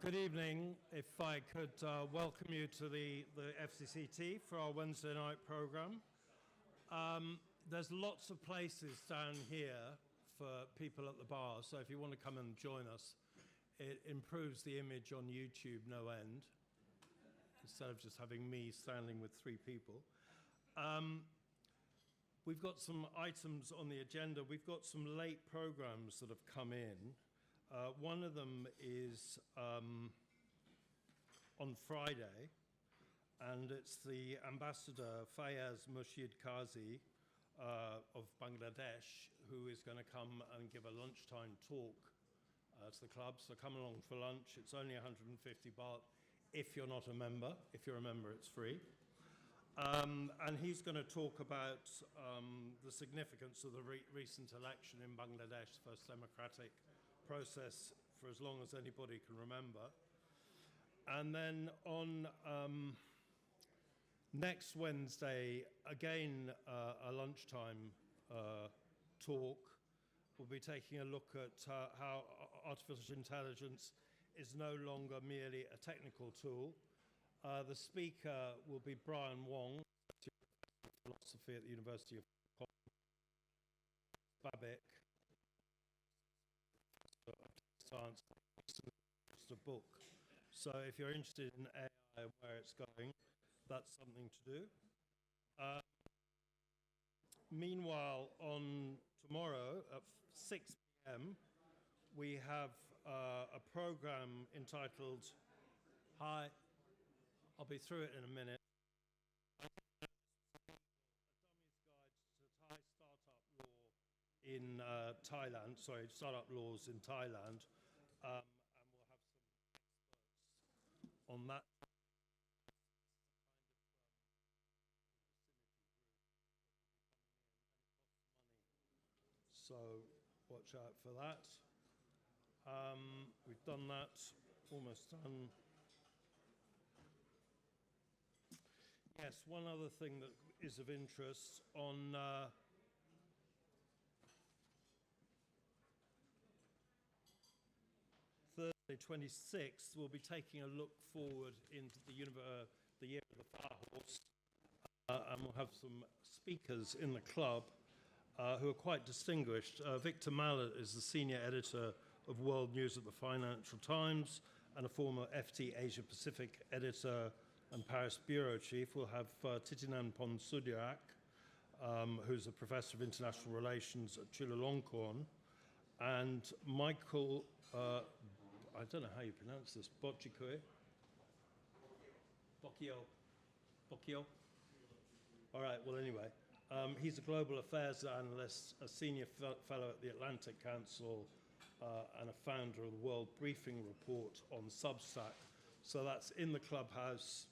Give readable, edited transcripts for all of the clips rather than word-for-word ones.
Good evening. If I could welcome you to the FCCT for our Wednesday night program. There's lots of places down here for people at the bar, so if you want to come and join us, it improves the image on YouTube no end, instead of just having me standing with three people. We've got some items on the agenda. We've got some late programs that have come in. One of them is on Friday, and it's the Ambassador Fayez Murshid Kazi of Bangladesh, who is going to come and give a lunchtime talk to the club. So come along for lunch. It's only 150 baht if you're not a member. If you're a member, it's free. And he's going to talk about the significance of the recent election in Bangladesh, first democratic process for as long as anybody can remember. And then on next Wednesday, again, a lunchtime talk. We'll be taking a look at how artificial intelligence is no longer merely a technical tool. The speaker will be Brian Wong, philosophy at the University of Babbitt. Science, a book. So if you're interested in AI and where it's going, that's something to do. Meanwhile, on tomorrow at 6 p.m., we have a program entitled Hi, I'll be through it in a minute. A Dummy's Guide to Thai Startup Law in Thailand, startup laws in Thailand, and we'll have some experts on that. So watch out for that. We've done that, almost done. Yes, one other thing that is of interest on Thursday 26th, we'll be taking a look forward into the year of the fire horse, and we'll have some speakers in the club who are quite distinguished. Victor Mallet is the senior editor of World News at the Financial Times and a former FT Asia Pacific editor and Paris bureau chief. We'll have Titinan Ponsudyak, who's a professor of international relations at Chulalongkorn, and Michael, I don't know how you pronounce this, Bokio? All right, well, anyway, he's a global affairs analyst, a senior fellow at the Atlantic Council, and a founder of the World Briefing Report on Substack. So that's in the clubhouse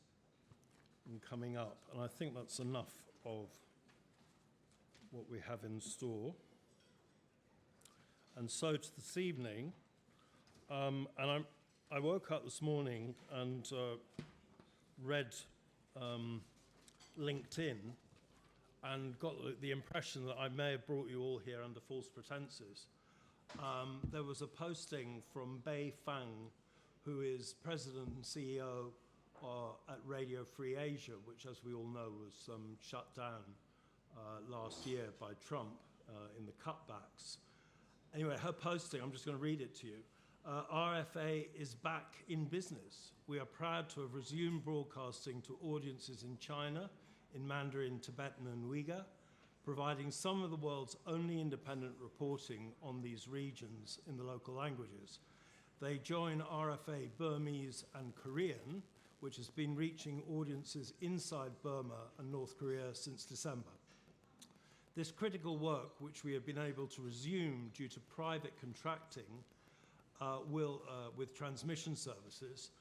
and coming up. And I think that's enough of what we have in store. And so to this evening, and I woke up this morning and read LinkedIn and got the impression that I may have brought you all here under false pretenses. There was a posting from Bei Fang, who is president and CEO at Radio Free Asia, which, as we all know, was shut down last year by Trump in the cutbacks. Anyway, her posting, I'm just going to read it to you. RFA is back in business. We are proud to have resumed broadcasting to audiences in China, in Mandarin, Tibetan, and Uyghur, providing some of the world's only independent reporting on these regions in the local languages. They join RFA Burmese and Korean, which has been reaching audiences inside Burma and North Korea since December. This critical work, which we have been able to resume due to private contracting with transmission services,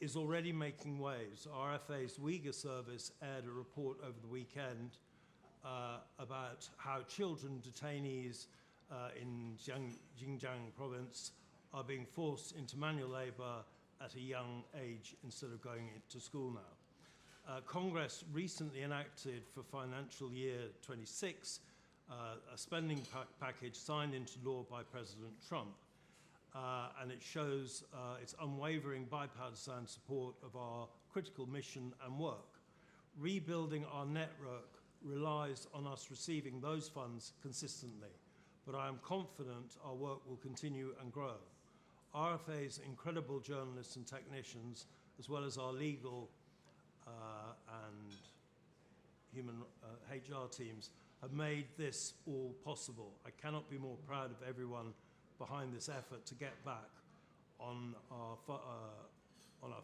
is already making waves. RFA's Uyghur service aired a report over the weekend about how children detainees in Xinjiang province are being forced into manual labor at a young age instead of going to school now. Congress recently enacted for financial year 26 a spending package signed into law by President Trump. and it shows its unwavering bipartisan support of our critical mission and work. Rebuilding our network relies on us receiving those funds consistently, but I am confident our work will continue and grow. RFA's incredible journalists and technicians, as well as our legal and human HR teams, have made this all possible. I cannot be more proud of everyone behind this effort to get back on our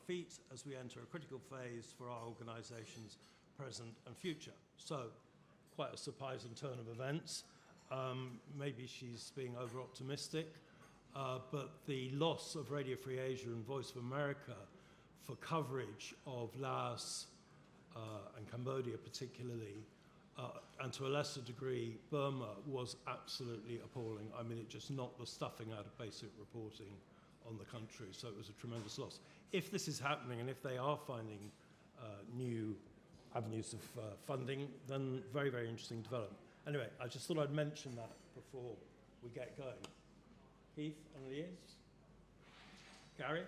feet as we enter a critical phase for our organisations, present and future. So, quite a surprising turn of events. Maybe she's being over-optimistic, but the loss of Radio Free Asia and Voice of America for coverage of Laos and Cambodia particularly, and to a lesser degree Burma, was absolutely appalling. I mean, it just knocked the stuffing out of basic reporting on the country, so it was a tremendous loss. If this is happening, and if they are finding new avenues of funding, then very, very interesting development. Anyway, I just thought I'd mention that before we get going. Heath and Liz? Gary?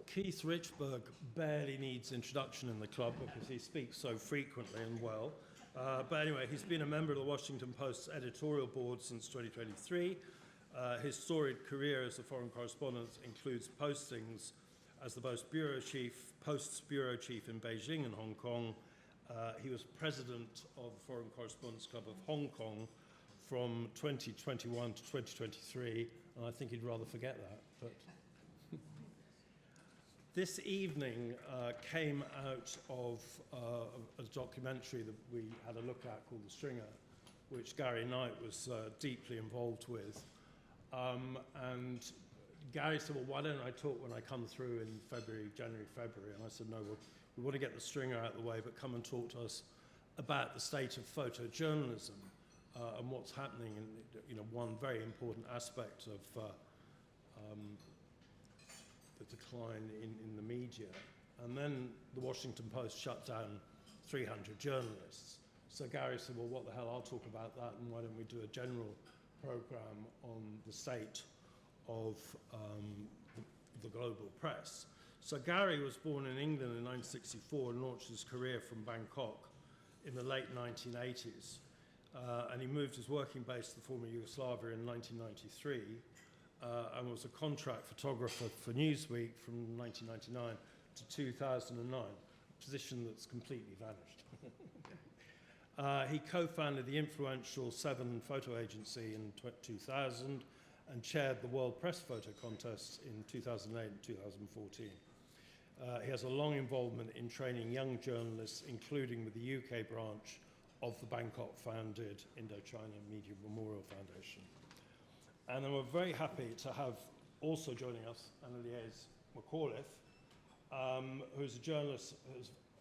Keith Richburg barely needs introduction in the club because he speaks so frequently and well. But anyway, he's been a member of the Washington Post's editorial board since 2023. His storied career as a foreign correspondent includes postings as the Post's bureau chief in Beijing and Hong Kong. He was president of the Foreign Correspondents Club of Hong Kong from 2021 to 2023, and I think he'd rather forget that. But this evening came out of a documentary that we had a look at called The Stringer, which Gary Knight was deeply involved with. And Gary said, well, why don't I talk when I come through in January, February? And I said, no, we want to get The Stringer out of the way, but come and talk to us about the state of photojournalism and what's happening in one very important aspect of the decline in the media. And then the Washington Post shut down 300 journalists. So Gary said, well, what the hell, I'll talk about that, and why don't we do a general program on the state of the global press. So Gary was born in England in 1964 and launched his career from Bangkok in the late 1980s. And he moved his working base to the former Yugoslavia in 1993 and was a contract photographer for Newsweek from 1999 to 2009, a position that's completely vanished. He co-founded the influential Seven photo agency in 2000 and chaired the World Press Photo Contest in 2008 and 2014. He has a long involvement in training young journalists, including with the UK branch of the Bangkok-founded Indochina Media Memorial Foundation. And then we're very happy to have also joining us Anneliese McAuliffe, who's a journalist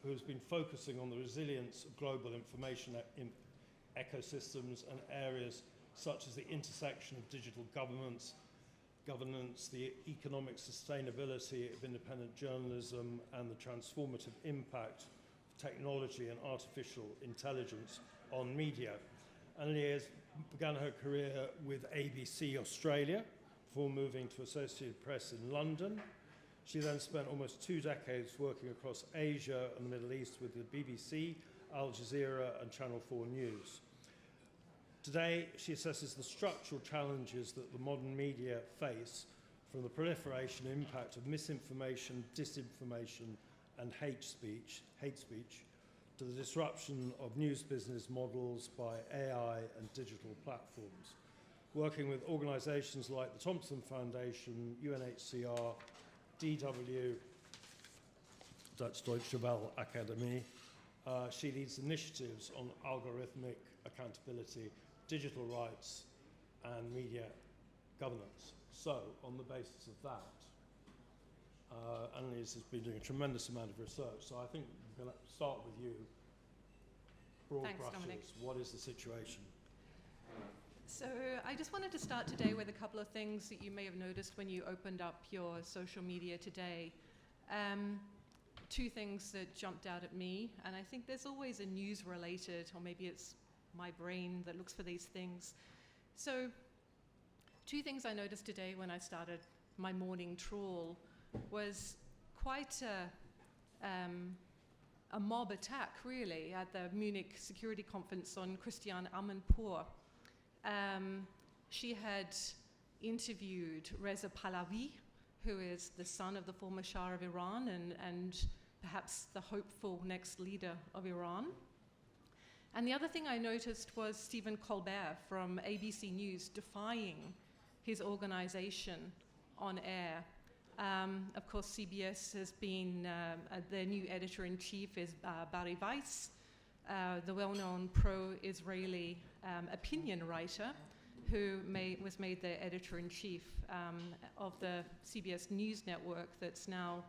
who's been focusing on the resilience of global information ecosystems and areas such as the intersection of digital governance, the economic sustainability of independent journalism, and the transformative impact of technology and artificial intelligence on media. Anneliese began her career with ABC Australia before moving to Associated Press in London. She then spent almost 2 decades working across Asia and the Middle East with the BBC, Al Jazeera, and Channel 4 News. Today, she assesses the structural challenges that the modern media face, from the proliferation and impact of misinformation, disinformation, and hate speech, to the disruption of news business models by AI and digital platforms. Working with organisations like the Thompson Foundation, UNHCR, DW, Dutch Deutsche Welle Academy, she leads initiatives on algorithmic accountability, digital rights, and media governance. So, on the basis of that, Anneliese has been doing a tremendous amount of research. So I think we're going to start with you. Broad Thanks, brushes. Dominic. What is the situation? So I just wanted to start today with a couple of things that you may have noticed when you opened up your social media today. two things that jumped out at me, and I think there's always a news-related, or maybe it's my brain that looks for these things. So, two things I noticed today when I started my morning trawl was quite a mob attack, really, at the Munich Security Conference on Christiane Amanpour. She had interviewed Reza Pahlavi, who is the son of the former Shah of Iran and perhaps the hopeful next leader of Iran. And the other thing I noticed was Stephen Colbert from ABC News defying his organization on air. Of course, CBS has been, their new editor-in-chief is Barry Weiss, the well-known pro-Israeli opinion writer who was made the editor-in-chief of the CBS News network that's now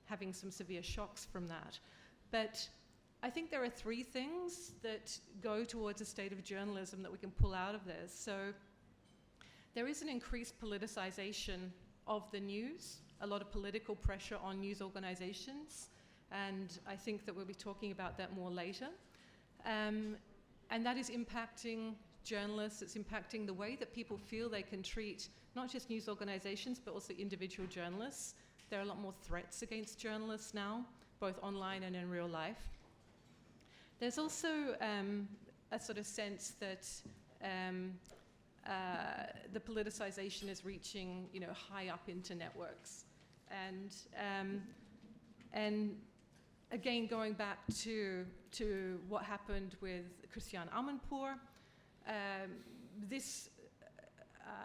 having some severe shocks from that. But I think there are three things that go towards a state of journalism that we can pull out of this. So there is an increased politicization of the news, a lot of political pressure on news organizations, and I think that we'll be talking about that more later. And that is impacting journalists, it's impacting the way that people feel they can treat not just news organizations, but also individual journalists. There are a lot more threats against journalists now, both online and in real life. There's also a sort of sense that the politicization is reaching, high up into networks. And again, going back to what happened with Christiane Amanpour, this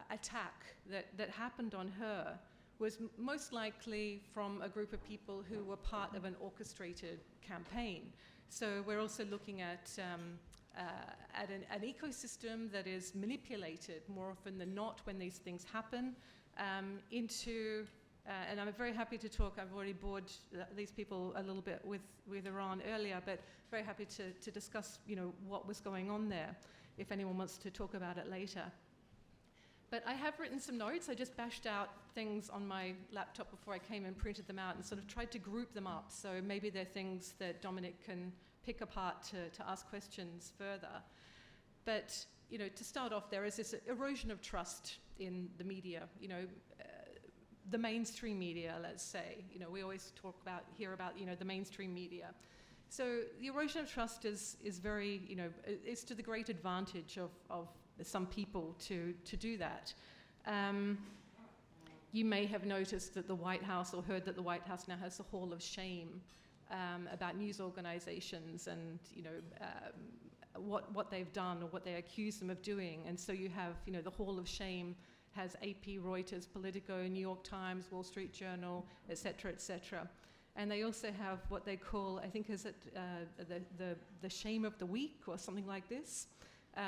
attack that happened on her was most likely from a group of people who were part of an orchestrated campaign. So we're also looking at an ecosystem that is manipulated more often than not when these things happen into, and I'm very happy to talk, I've already bored these people a little bit with Iran earlier, but very happy to discuss what was going on there if anyone wants to talk about it later. But I have written some notes. I just bashed out things on my laptop before I came and printed them out and sort of tried to group them up. So maybe they're things that Dominic can pick apart to ask questions further. But, to start off, there is this erosion of trust in the media, the mainstream media, let's say. We always hear about, the mainstream media. So the erosion of trust is very, it's to the great advantage of some people to do that. You may have noticed that the White House, or heard that the White House now has a hall of shame about news organizations and what they've done or what they accuse them of doing. And so you have the hall of shame has AP, Reuters, Politico, New York Times, Wall Street Journal, et cetera, et cetera. And they also have what they call, I think, is it the shame of the week or something like this,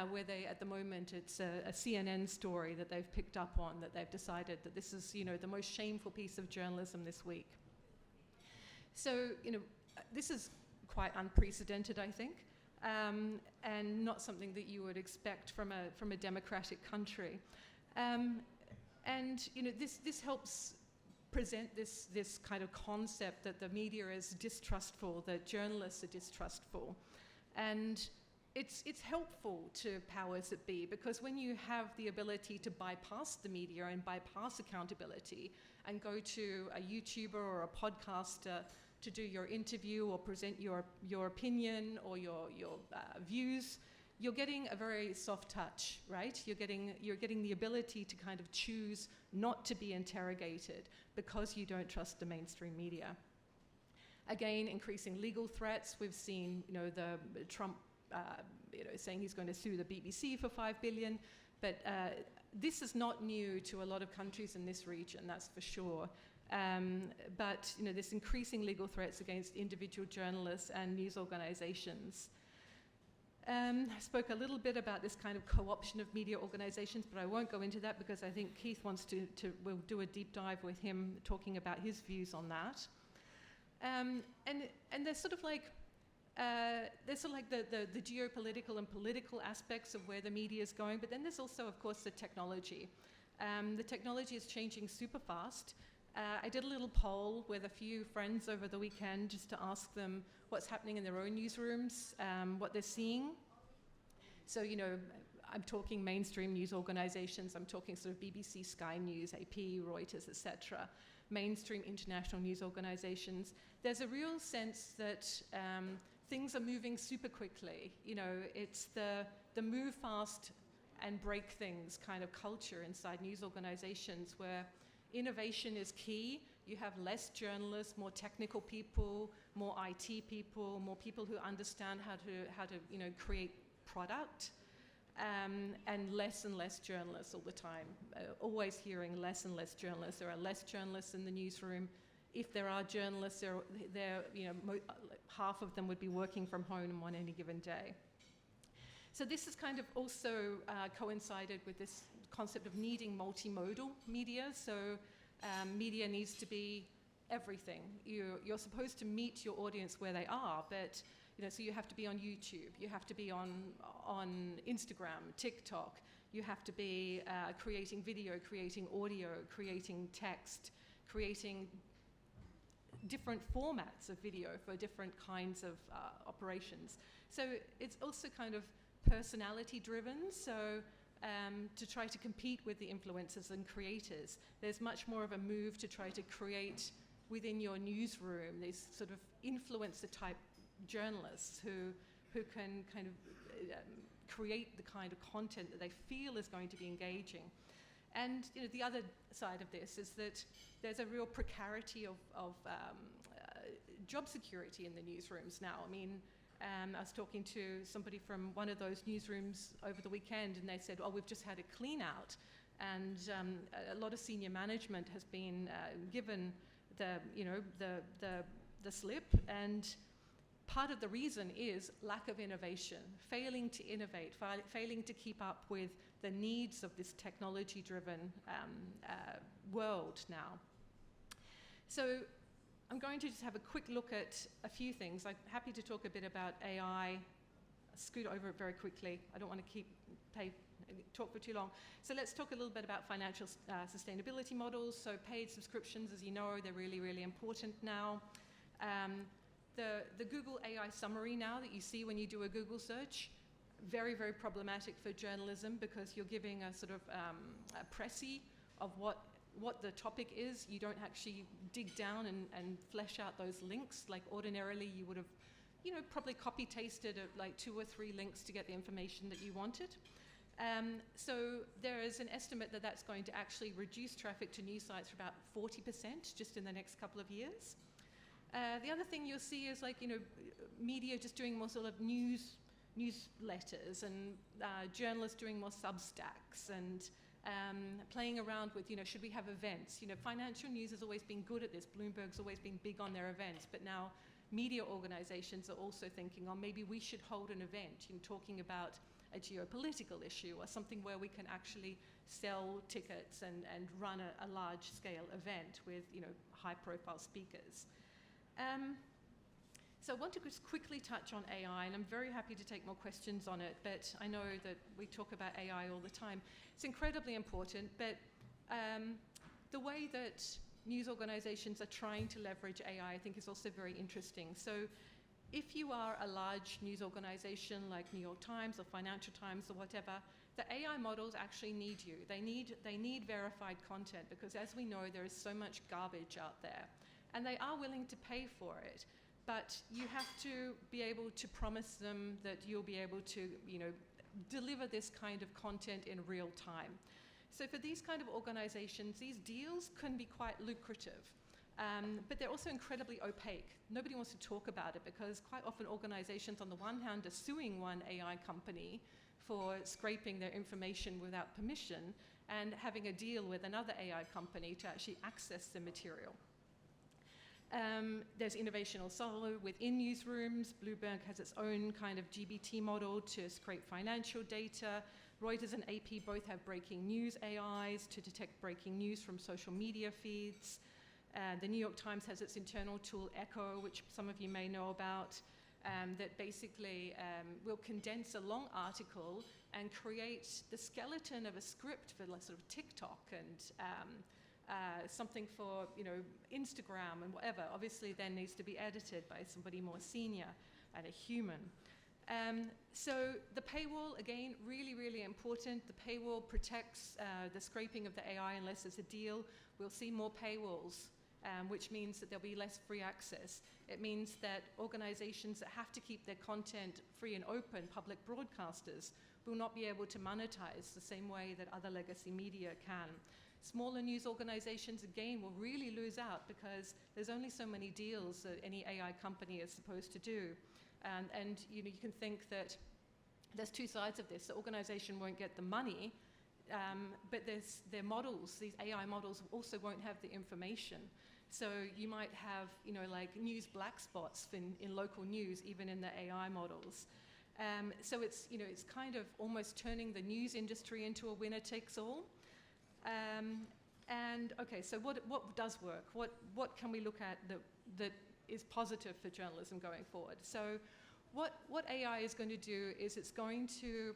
where they, at the moment, it's a CNN story that they've picked up on, that they've decided that this is, the most shameful piece of journalism this week. So, this is quite unprecedented, I think, and not something that you would expect from a democratic country. And this helps present this kind of concept that the media is distrustful, that journalists are distrustful, and it's helpful to powers that be, because when you have the ability to bypass the media and bypass accountability and go to a YouTuber or a podcaster to do your interview or present your opinion or your views, you're getting a very soft touch, right? You're getting the ability to kind of choose not to be interrogated because you don't trust the mainstream media. Again, increasing legal threats. We've seen, the Trump, saying he's going to sue the BBC for $5 billion, but this is not new to a lot of countries in this region, that's for sure. But this increasing legal threats against individual journalists and news organizations. I spoke a little bit about this kind of co-option of media organizations, but I won't go into that because I think Keith wants we'll do a deep dive with him talking about his views on that. And there's sort of like the geopolitical and political aspects of where the media is going, but then there's also, of course, the technology. The technology is changing super fast. I did a little poll with a few friends over the weekend just to ask them what's happening in their own newsrooms, what they're seeing. So, you know, I'm talking mainstream news organizations, I'm talking sort of BBC, Sky News, AP, Reuters, etc., mainstream international news organizations. There's a real sense that things are moving super quickly. You know, it's the move fast and break things kind of culture inside news organizations where innovation is key. You have less journalists, more technical people, more IT people, more people who understand how to you know, create product, and less journalists all the time. Always hearing less and less journalists. There are less journalists in the newsroom. If there are journalists, they're you know, half of them would be working from home on any given day. So this has kind of also coincided with this concept of needing multimodal media. So media needs to be everything. You're supposed to meet your audience where they are, but you know, so you have to be on YouTube, you have to be on Instagram, TikTok, you have to be creating video, creating audio, creating text, creating different formats of video for different kinds of operations. So it's also kind of personality driven. So to try to compete with the influencers and creators, there's much more of a move to try to create within your newsroom these sort of influencer type journalists who can kind of create the kind of content that they feel is going to be engaging. And you know, the other side of this is that there's a real precarity of job security in the newsrooms now. I mean, I was talking to somebody from one of those newsrooms over the weekend, and they said, "Oh, we've just had a clean out, and a lot of senior management has been given the slip, and part of the reason is lack of innovation, failing to innovate, failing to keep up with the needs of this technology-driven world now." So I'm going to just have a quick look at a few things. I'm happy to talk a bit about AI, scoot over it very quickly. I don't want to talk for too long. So let's talk a little bit about financial sustainability models. So paid subscriptions, as you know, they're really, really important now. The Google AI summary now that you see when you do a Google search, very, very problematic for journalism because you're giving a sort of a précis of what the topic is. You don't actually dig down and flesh out those links like ordinarily you would have, you know, probably copy-pasted like 2 or 3 links to get the information that you wanted. So there is an estimate that that's going to actually reduce traffic to news sites for about 40% just in the next couple of years. The other thing you'll see is like, you know, media just doing more sort of newsletters and journalists doing more Substacks and playing around with, you know, should we have events? You know, financial news has always been good at this. Bloomberg's always been big on their events, but now media organizations are also thinking, oh, maybe we should hold an event, you know, talking about a geopolitical issue or something where we can actually sell tickets and run a large-scale event with, you know, high-profile speakers. So I want to just quickly touch on AI, and I'm very happy to take more questions on it, but I know that we talk about AI all the time. It's incredibly important, but the way that news organizations are trying to leverage AI, I think, is also very interesting. So if you are a large news organization like New York Times or Financial Times or whatever, the AI models actually need you. They need verified content because, as we know, there is so much garbage out there. And they are willing to pay for it. But you have to be able to promise them that you'll be able to, you know, deliver this kind of content in real time. So for these kind of organizations, these deals can be quite lucrative, but they're also incredibly opaque. Nobody wants to talk about it because quite often organizations on the one hand are suing one AI company for scraping their information without permission and having a deal with another AI company to actually access the material. There's innovation also within newsrooms. Bloomberg has its own kind of GBT model to scrape financial data. Reuters and AP both have breaking news AIs to detect breaking news from social media feeds. The New York Times has its internal tool Echo, which some of you may know about, that basically will condense a long article and create the skeleton of a script for sort of TikTok and something for, Instagram and whatever, obviously then needs to be edited by somebody more senior and a human. So the paywall, again, really, really important. The paywall protects the scraping of the AI unless there's a deal. We'll see more paywalls, which means that there'll be less free access. It means that organizations that have to keep their content free and open, public broadcasters, will not be able to monetize the same way that other legacy media can. Smaller news organizations, again, will really lose out because there's only so many deals that any AI company is supposed to do. And you can think that there's two sides of this. The organization won't get the money, but their models, these AI models, also won't have the information. So you might have, like news black spots in local news, even in the AI models. So it's kind of almost turning the news industry into a winner takes all. And okay, so what does work? What can we look at that is positive for journalism going forward? So what AI is going to do is it's going to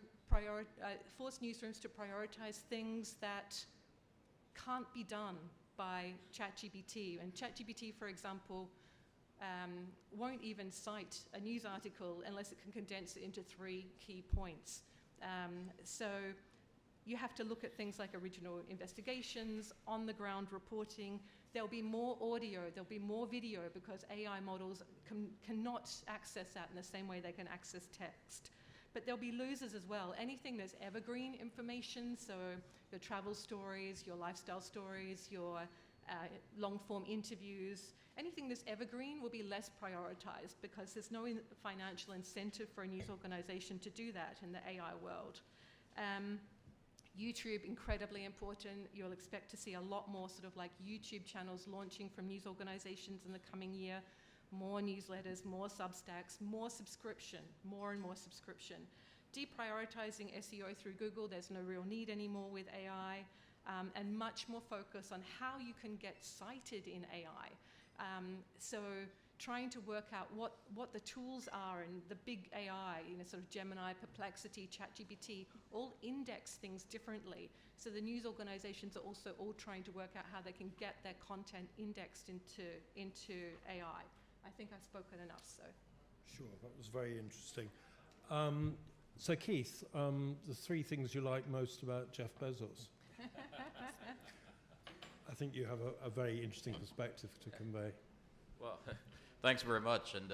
force newsrooms to prioritize things that can't be done by ChatGPT. And ChatGPT, for example, won't even cite a news article unless it can condense it into 3 key points. So you have to look at things like original investigations, on-the-ground reporting. There'll be more audio, there'll be more video because AI models cannot access that in the same way they can access text. But there'll be losers as well. Anything that's evergreen information, so your travel stories, your lifestyle stories, your long-form interviews, anything that's evergreen will be less prioritized because there's no financial incentive for a news organization to do that in the AI world. YouTube, incredibly important. You'll expect to see a lot more sort of like YouTube channels launching from news organizations in the coming year, more newsletters, more Substacks, more subscription, more and more subscription. Deprioritizing SEO through Google, there's no real need anymore with AI, and much more focus on how you can get cited in AI. So trying to work out what the tools are and the big AI, sort of Gemini, Perplexity, ChatGPT, all index things differently. So the news organizations are also all trying to work out how they can get their content indexed into AI. I think I've spoken enough, so. Sure, that was very interesting. So Keith, the 3 things you like most about Jeff Bezos. I think you have a very interesting perspective to convey. Well, thanks very much. And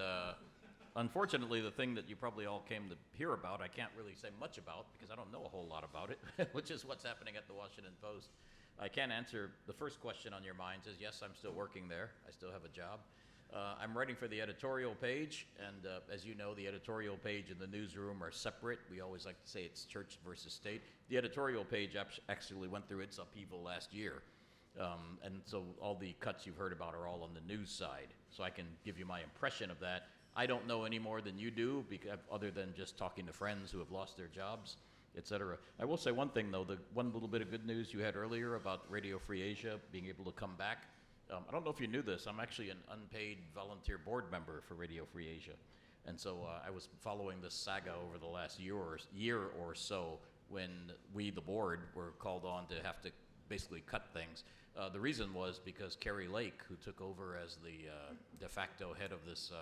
unfortunately, the thing that you probably all came to hear about, I can't really say much about because I don't know a whole lot about it, which is what's happening at the Washington Post. I can answer the first question on your minds is, yes, I'm still working there. I still have a job. I'm writing for the editorial page, and as you know, the editorial page and the newsroom are separate. We always like to say it's church versus state. The editorial page actually went through its upheaval last year. And so all the cuts you've heard about are all on the news side. So I can give you my impression of that. I don't know any more than you do, other than just talking to friends who have lost their jobs, et cetera. I will say one thing, though. The one little bit of good news you had earlier about Radio Free Asia being able to come back. I don't know if you knew this. I'm actually an unpaid volunteer board member for Radio Free Asia. And so I was following this saga over the last year or so when we, the board, were called on to have to basically cut things. The reason was because Carrie Lake, who took over as the de facto head of this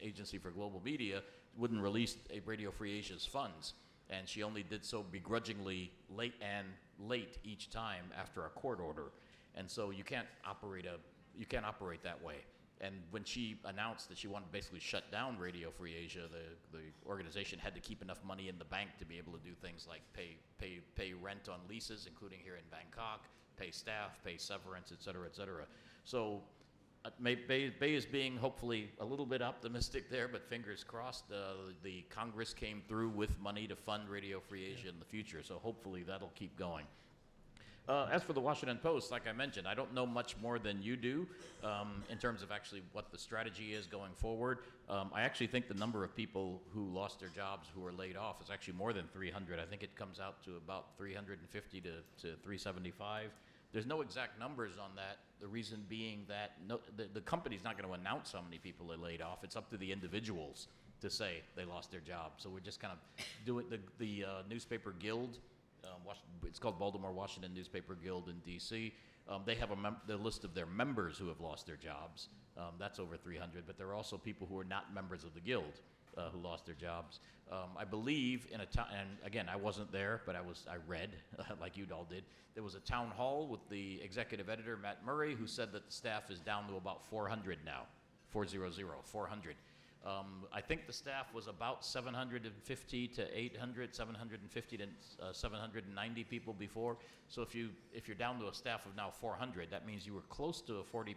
Agency for Global Media, wouldn't release Radio Free Asia's funds. And she only did so begrudgingly late each time after a court order. And so you can't operate that way. And when she announced that she wanted to basically shut down Radio Free Asia, the organization had to keep enough money in the bank to be able to do things like pay rent on leases, including here in Bangkok, pay staff, pay severance, et cetera, et cetera. So Bay is being hopefully a little bit optimistic there, but fingers crossed. The Congress came through with money to fund Radio Free Asia in the future, so hopefully that'll keep going. As for the Washington Post, like I mentioned, I don't know much more than you do in terms of actually what the strategy is going forward. I actually think the number of people who lost their jobs, who were laid off, is actually more than 300. I think it comes out to about 350 to 375. There's no exact numbers on that. The reason being that the company's not going to announce how many people they laid off. It's up to the individuals to say they lost their job. So we're just kind of doing the newspaper guild. It's called Baltimore Washington Newspaper Guild in D.C. They have the list of their members who have lost their jobs. That's over 300, but there are also people who are not members of the guild who lost their jobs. I believe in a town, and again, I wasn't there, but I read, like you all did, there was a town hall with the executive editor, Matt Murray, who said that the staff is down to about 400 now, 400. I think the staff was about 750 to 800, 750 to 790 people before. So if you're down to a staff of now 400, that means you were close to a 40%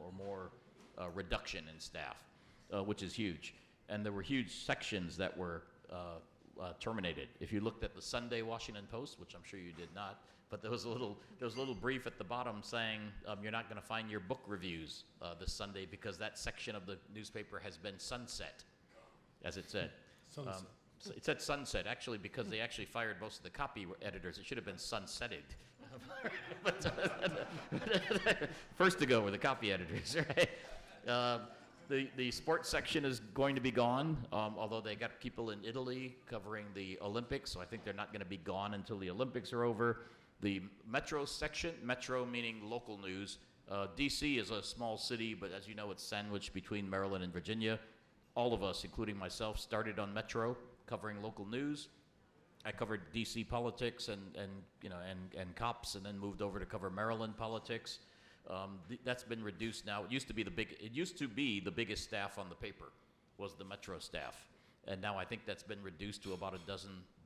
or more reduction in staff, which is huge. And there were huge sections that were terminated. If you looked at the Sunday Washington Post, which I'm sure you did not, but there was a little brief at the bottom saying you're not going to find your book reviews this Sunday because that section of the newspaper has been sunset, as it said. Sunset. So it said sunset, actually, because they actually fired most of the copy editors. It should have been sunsetted. First to go were the copy editors, right? The sports section is going to be gone, although they got people in Italy covering the Olympics, so I think they're not going to be gone until the Olympics are over. The metro section, metro meaning local news, D.C. is a small city, but as you know, it's sandwiched between Maryland and Virginia. All of us, including myself, started on metro, covering local news. I covered D.C. politics and cops, and then moved over to cover Maryland politics. That's been reduced now. It used to be the biggest staff on the paper was the metro staff, and now I think that's been reduced to about a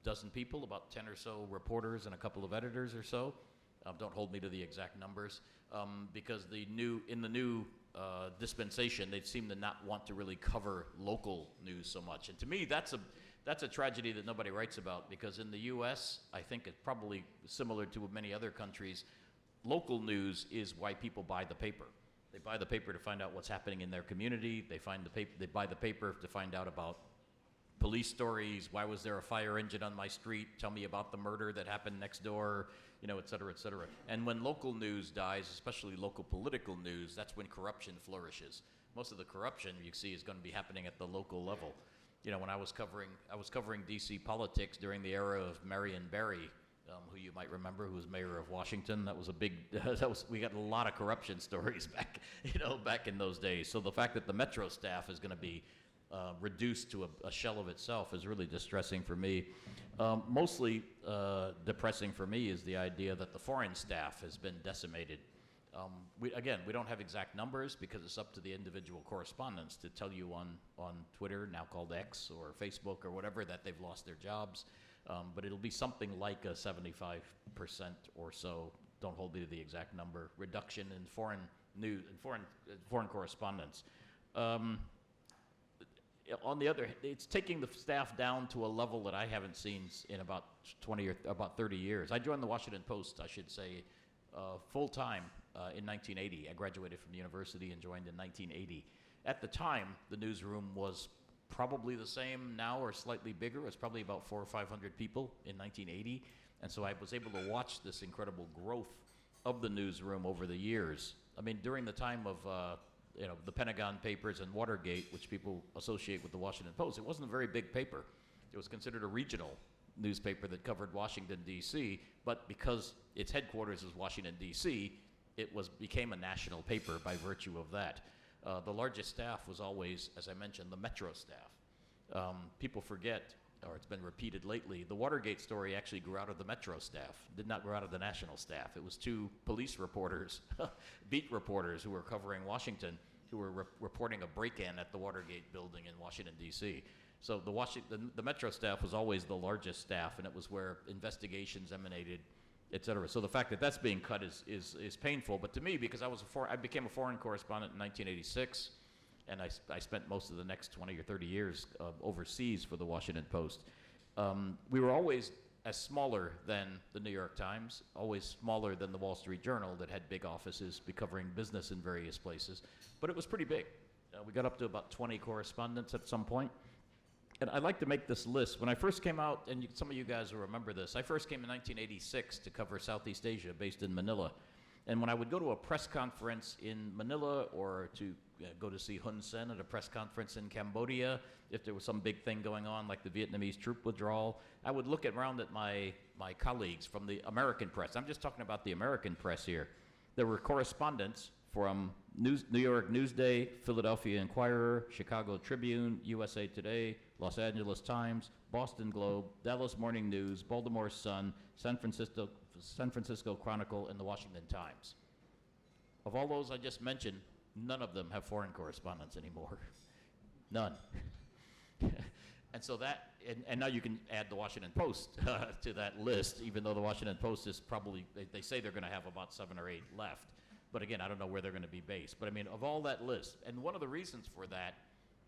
dozen people, about 10 or so reporters and a couple of editors or so. Don't hold me to the exact numbers, because in the new dispensation, they seem to not want to really cover local news so much. And to me, that's a tragedy that nobody writes about, because in the U.S., I think it's probably similar to many other countries. Local news is why people buy the paper. They buy the paper to find out what's happening in their community. They buy the paper to find out about police stories. Why was there a fire engine on my street? Tell me about the murder that happened next door, et cetera, et cetera. And when local news dies, especially local political news, that's when corruption flourishes. Most of the corruption you see is going to be happening at the local level. When I was covering D.C. politics during the era of Marion Barry, who you might remember, who was mayor of Washington. That was a big. We got a lot of corruption stories back in those days. So the fact that the metro staff is going to be reduced to a shell of itself is really distressing for me. Mostly depressing for me is the idea that the foreign staff has been decimated. We don't have exact numbers because it's up to the individual correspondents to tell you on Twitter, now called X, or Facebook, or whatever, that they've lost their jobs. But it'll be something like a 75% or so, don't hold me to the exact number, reduction in foreign news and foreign correspondence. On the other hand, it's taking the staff down to a level that I haven't seen in about 20 or about 30 years. I joined the Washington Post, I should say, full-time in 1980. I graduated from the university and joined in 1980. At the time, the newsroom was probably the same now or slightly bigger. It was probably about 400 or 500 people in 1980. And so I was able to watch this incredible growth of the newsroom over the years. I mean, during the time of the Pentagon Papers and Watergate, which people associate with the Washington Post, it wasn't a very big paper. It was considered a regional newspaper that covered Washington, D.C., but because its headquarters is Washington, D.C., it became a national paper by virtue of that. The largest staff was always, as I mentioned, the metro staff. People forget, or it's been repeated lately, the Watergate story actually grew out of the metro staff, did not grow out of the national staff. It was two police reporters, beat reporters who were covering Washington, who were reporting a break-in at the Watergate building in Washington, D.C. So the metro staff was always the largest staff, and it was where investigations emanated, et cetera. So the fact that that's being cut is painful. But to me, because I became a foreign correspondent in 1986, and I spent most of the next 20 or 30 years overseas for the Washington Post. We were always smaller than the New York Times, always smaller than the Wall Street Journal that had big offices covering business in various places, but it was pretty big. We got up to about 20 correspondents at some point. And I'd like to make this list. When I first came out, and some of you guys will remember this, I first came in 1986 to cover Southeast Asia, based in Manila. And when I would go to a press conference in Manila, or to go to see Hun Sen at a press conference in Cambodia, if there was some big thing going on, like the Vietnamese troop withdrawal, I would look around at my colleagues from the American press. I'm just talking about the American press here. There were correspondents from New York Newsday, Philadelphia Inquirer, Chicago Tribune, USA Today, Los Angeles Times, Boston Globe, Dallas Morning News, Baltimore Sun, San Francisco Chronicle, and the Washington Times. Of all those I just mentioned, none of them have foreign correspondents anymore. None. And so that, and now you can add the Washington Post to that list, even though the Washington Post is probably, they say they're going to have about 7 or 8 left. But again, I don't know where they're going to be based. But I mean, of all that list, and one of the reasons for that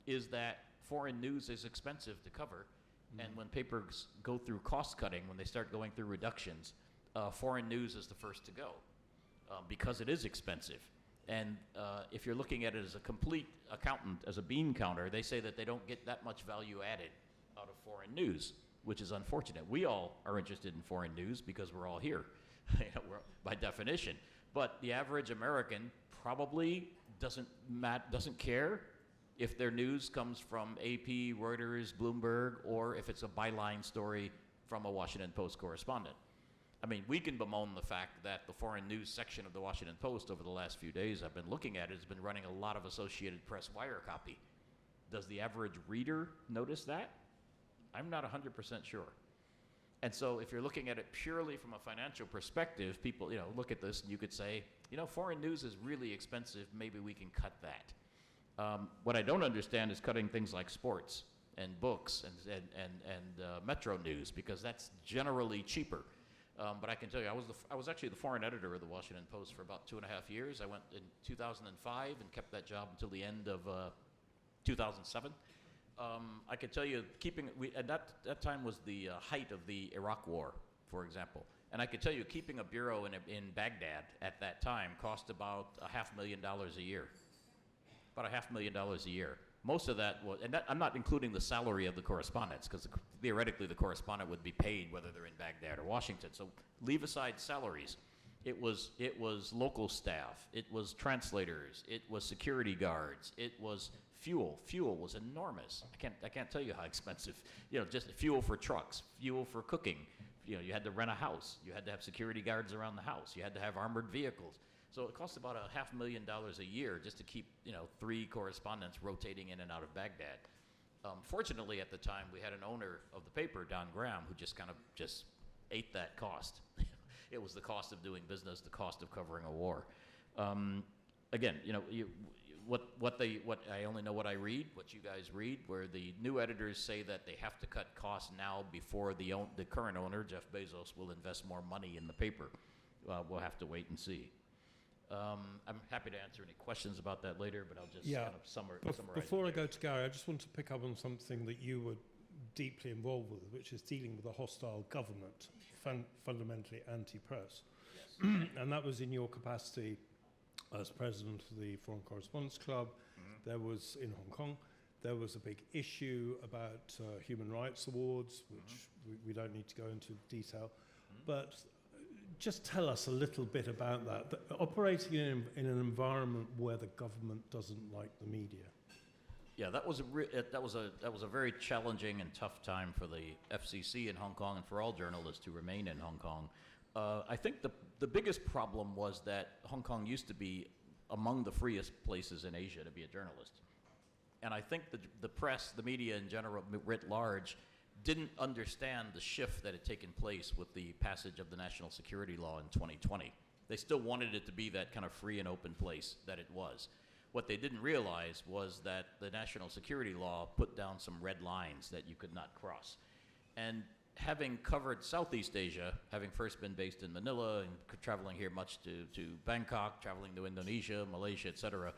is that foreign news is expensive to cover. And when papers go through cost cutting, when they start going through reductions, foreign news is the first to go because it is expensive. And if you're looking at it as a complete accountant, as a bean counter, they say that they don't get that much value added out of foreign news, which is unfortunate. We all are interested in foreign news because we're all here, by definition. But the average American probably doesn't care if their news comes from AP, Reuters, Bloomberg, or if it's a byline story from a Washington Post correspondent. I mean, we can bemoan the fact that the foreign news section of the Washington Post over the last few days I've been looking at it has been running a lot of Associated Press wire copy. Does the average reader notice that? I'm not 100% sure. And so if you're looking at it purely from a financial perspective, people, look at this and you could say, foreign news is really expensive, maybe we can cut that. What I don't understand is cutting things like sports and books and Metro News, because that's generally cheaper. But I can tell you, I was actually the foreign editor of the Washington Post for about 2.5 years. I went in 2005 and kept that job until the end of 2007. I can tell you, at that time was the height of the Iraq War, for example. And I can tell you, keeping a bureau in Baghdad at that time cost about $500,000 a year. About $500,000 a year. Most of that was, and that, I'm not including the salary of the correspondents, because theoretically the correspondent would be paid whether they're in Baghdad or Washington. So leave aside salaries. It was local staff. It was translators. It was security guards. It was fuel. Fuel was enormous. I can't tell you how expensive. Just fuel for trucks, fuel for cooking. You had to rent a house. You had to have security guards around the house. You had to have armored vehicles. So it cost about $500,000 a year just to keep 3 correspondents rotating in and out of Baghdad. Fortunately, at the time, we had an owner of the paper, Don Graham, who just ate that cost. It was the cost of doing business, the cost of covering a war. Again, I only know what I read, what you guys read, where the new editors say that they have to cut costs now before the current owner, Jeff Bezos, will invest more money in the paper. We'll have to wait and see. I'm happy to answer any questions about that later, but I'll just kind of summarize. Before I go to Gary, I just want to pick up on something that you were deeply involved with, which is dealing with a hostile government, fundamentally anti-press. Yes. And that was in your capacity as president of the Foreign Correspondents Club. Mm-hmm. There was, in Hong Kong, there was a big issue about human rights awards, which we don't need to go into detail. Mm-hmm. But just tell us a little bit about that. Operating in an environment where the government doesn't like the media. Yeah, that was a very challenging and tough time for the FCC in Hong Kong and for all journalists who remain in Hong Kong. I think the biggest problem was that Hong Kong used to be among the freest places in Asia to be a journalist. And I think the press, the media in general, writ large, didn't understand the shift that had taken place with the passage of the national security law in 2020. They still wanted it to be that kind of free and open place that it was. What they didn't realize was that the national security law put down some red lines that you could not cross. And having covered Southeast Asia, having first been based in Manila and traveling here much to Bangkok, traveling to Indonesia, Malaysia, et cetera,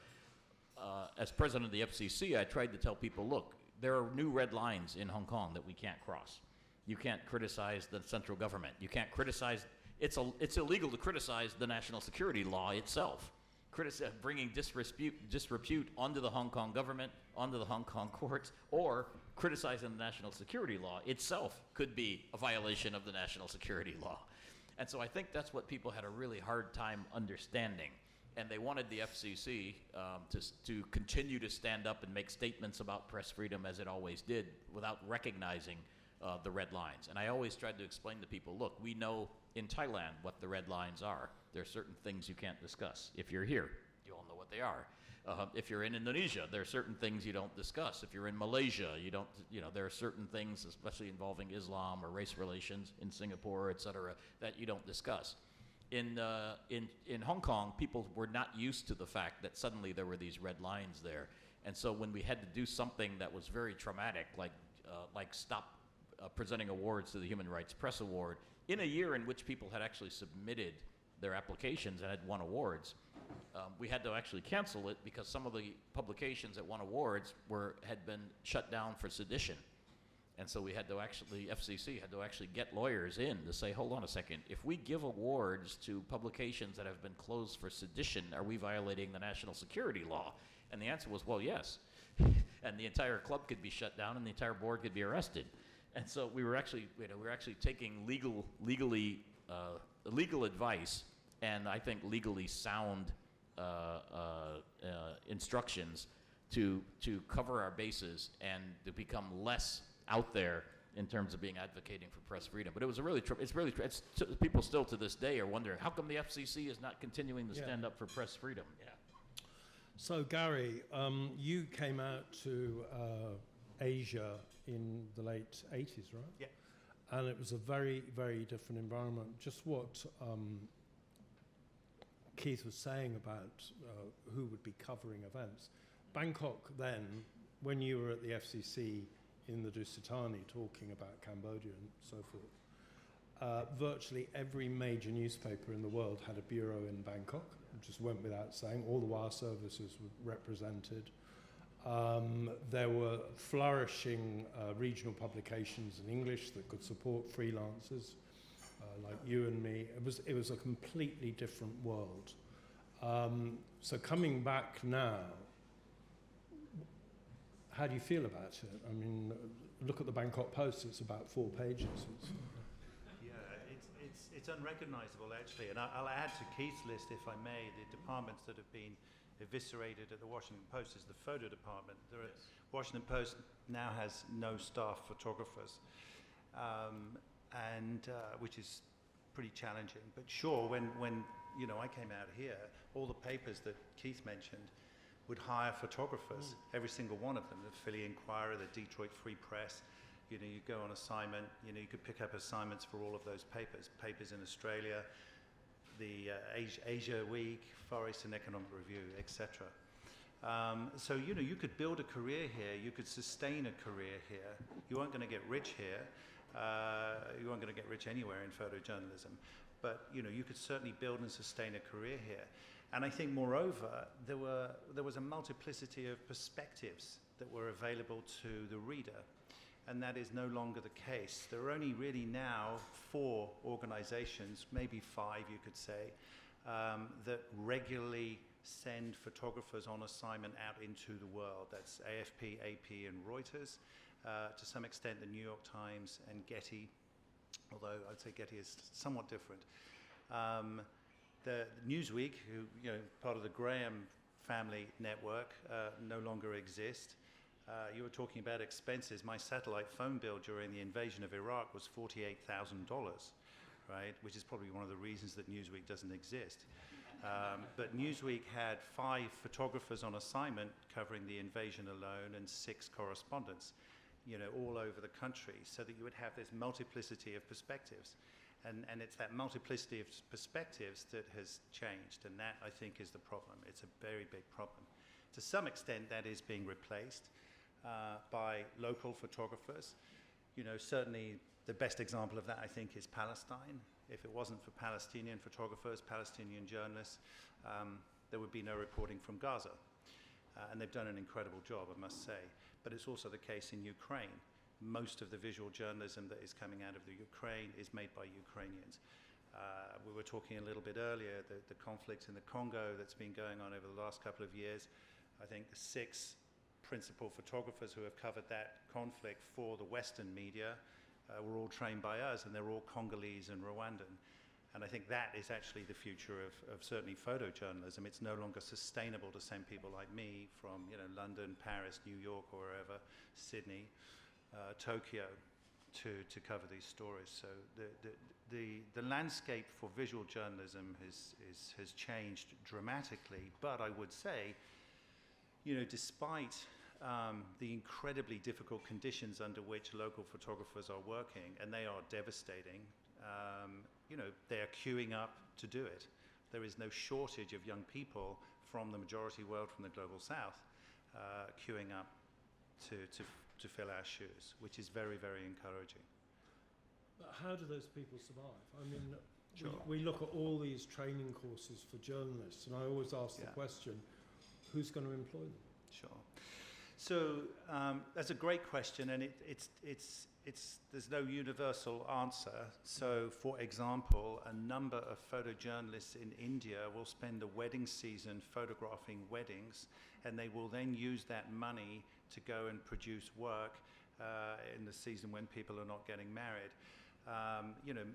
as president of the FCC, I tried to tell people, look, there are new red lines in Hong Kong that we can't cross. You can't criticize the central government. You can't criticize, it's illegal to criticize the national security law itself. Bringing disrepute onto the Hong Kong government, onto the Hong Kong courts, or criticizing the national security law itself could be a violation of the national security law. And so I think that's what people had a really hard time understanding. And they wanted the FCC to continue to stand up and make statements about press freedom as it always did without recognizing the red lines. And I always tried to explain to people, look, we know in Thailand what the red lines are. There are certain things you can't discuss. If you're here, you all know what they are. If you're in Indonesia, there are certain things you don't discuss. If you're in Malaysia, there are certain things, especially involving Islam or race relations in Singapore, et cetera, that you don't discuss. In Hong Kong, people were not used to the fact that suddenly there were these red lines there. And so when we had to do something that was very traumatic, like stop presenting awards to the Human Rights Press Award, in a year in which people had actually submitted their applications and had won awards, we had to actually cancel it because some of the publications that won awards had been shut down for sedition. And so we had to actually, FCC had to actually get lawyers in to say, hold on a second, if we give awards to publications that have been closed for sedition, are we violating the national security law? And the answer was, well, yes. And the entire club could be shut down and the entire board could be arrested. And so we were actually taking legal advice and I think legally sound instructions to cover our bases and to become less out there in terms of being advocating for press freedom. But it was people still to this day are wondering, how come the FCC is not continuing to stand up for press freedom? Yeah. So Gary, you came out to Asia in the late 80s, right? Yeah. And it was a very, very different environment. Just what Keith was saying about who would be covering events. Bangkok then, when you were at the FCC in the Dusitani talking about Cambodia and so forth, virtually every major newspaper in the world had a bureau in Bangkok. It just went without saying. All the wire services were represented. There were flourishing regional publications in English that could support freelancers like you and me. It was a completely different world. So coming back now, how do you feel about it? I mean, look at the Bangkok Post. It's about 4 pages. It's unrecognizable, actually. And I'll add to Keith's list, if I may, the departments that have been eviscerated at the Washington Post is the photo department. Washington Post now has no staff photographers, which is pretty challenging. But sure, when I came out here, all the papers that Keith mentioned would hire photographers, every single one of them, the Philly Inquirer, the Detroit Free Press. You go on assignment, you could pick up assignments for all of those papers in Australia, the Asia Week, Far Eastern Economic Review, etc. So you could build a career here, you could sustain a career here. You weren't going to get rich here, you weren't going to get rich anywhere in photojournalism, but you could certainly build and sustain a career here. And I think, moreover, there was a multiplicity of perspectives that were available to the reader. And that is no longer the case. There are only really now 4 organizations, maybe 5 you could say, that regularly send photographers on assignment out into the world. That's AFP, AP, and Reuters. To some extent, the New York Times and Getty, although I'd say Getty is somewhat different. The Newsweek, who part of the Graham family network, no longer exist. You were talking about expenses. My satellite phone bill during the invasion of Iraq was $48,000, right? Which is probably one of the reasons that Newsweek doesn't exist. But Newsweek had 5 photographers on assignment covering the invasion alone and 6 correspondents, all over the country, so that you would have this multiplicity of perspectives. And it's that multiplicity of perspectives that has changed, and that, I think, is the problem. It's a very big problem. To some extent, that is being replaced by local photographers. Certainly the best example of that, I think, is Palestine. If it wasn't for Palestinian photographers, Palestinian journalists, there would be no reporting from Gaza. And they've done an incredible job, I must say. But it's also the case in Ukraine. Most of the visual journalism that is coming out of the Ukraine is made by Ukrainians. We were talking a little bit earlier, the conflict in the Congo that's been going on over the last couple of years. I think the 6 principal photographers who have covered that conflict for the Western media were all trained by us, and they're all Congolese and Rwandan. And I think that is actually the future of certainly photojournalism. It's no longer sustainable to send people like me from London, Paris, New York, or wherever, Sydney, Tokyo, to cover these stories. So the landscape for visual journalism has changed dramatically, but I would say, despite the incredibly difficult conditions under which local photographers are working, and they are devastating, they are queuing up to do it. There is no shortage of young people from the majority world, from the global south, queuing up to fill our shoes, which is very, very encouraging. But how do those people survive? I mean, Sure. we look at all these training courses for journalists, and I always ask the question, who's going to employ them? Sure. So that's a great question, and there's no universal answer. So, for example, a number of photojournalists in India will spend the wedding season photographing weddings, and they will then use that money to go and produce work in the season when people are not getting married.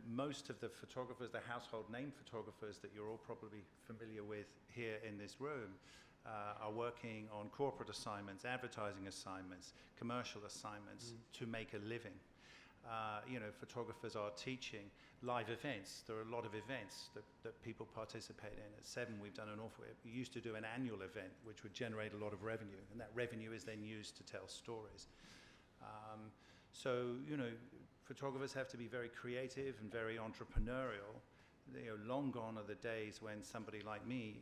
Most of the photographers, the household name photographers that you're all probably familiar with here in this room, are working on corporate assignments, advertising assignments, commercial assignments to make a living. Photographers are teaching live events. There are a lot of events that people participate in. At Seven, we've done we used to do an annual event which would generate a lot of revenue, and that revenue is then used to tell stories. Photographers have to be very creative and very entrepreneurial. Long gone are the days when somebody like me,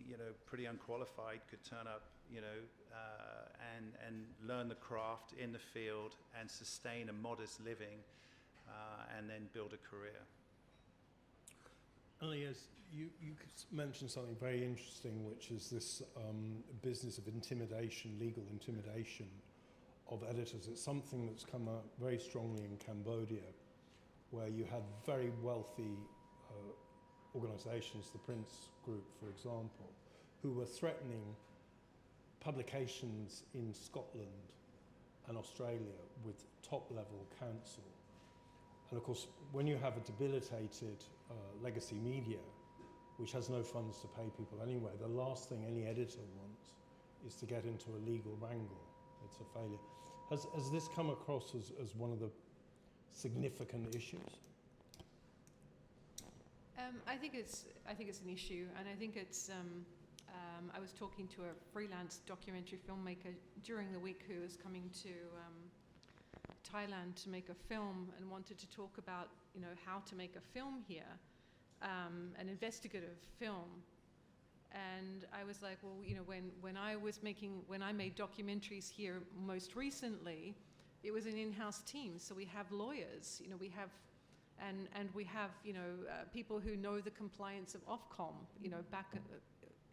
pretty unqualified, could turn up, and learn the craft in the field and sustain a modest living, and then build a career. Elias, you mentioned something very interesting, which is this business of intimidation, legal intimidation of editors. It's something that's come out very strongly in Cambodia, where you had very wealthy organisations, the Prince Group, for example, who were threatening publications in Scotland and Australia with top-level counsel. And of course, when you have a debilitated legacy media, which has no funds to pay people anyway, the last thing any editor wants is to get into a legal wrangle. It's a failure. Has this come across as one of the significant issues? I think it's an issue, and I think it's. I was talking to a freelance documentary filmmaker during the week who was coming to Thailand to make a film and wanted to talk about how to make a film here, an investigative film. And I was like, well, when I made documentaries here most recently, it was an in-house team. So we have lawyers, we have, and we have, people who know the compliance of Ofcom, back,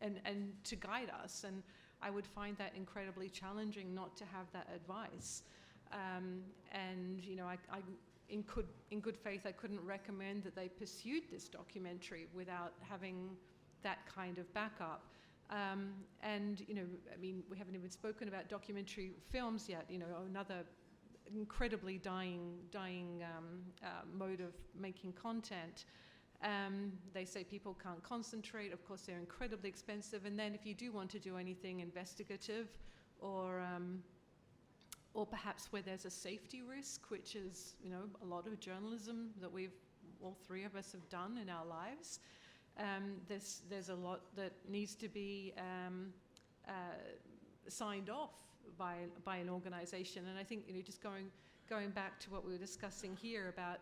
and to guide us. And I would find that incredibly challenging not to have that advice. I in good faith, I couldn't recommend that they pursued this documentary without having that kind of backup. We haven't even spoken about documentary films yet, another incredibly dying mode of making content. They say people can't concentrate. Of course, they're incredibly expensive. And then if you do want to do anything investigative or perhaps where there's a safety risk, which is, a lot of journalism that all three of us have done in our lives, there's a lot that needs to be signed off by an organization. And I think, just going back to what we were discussing here about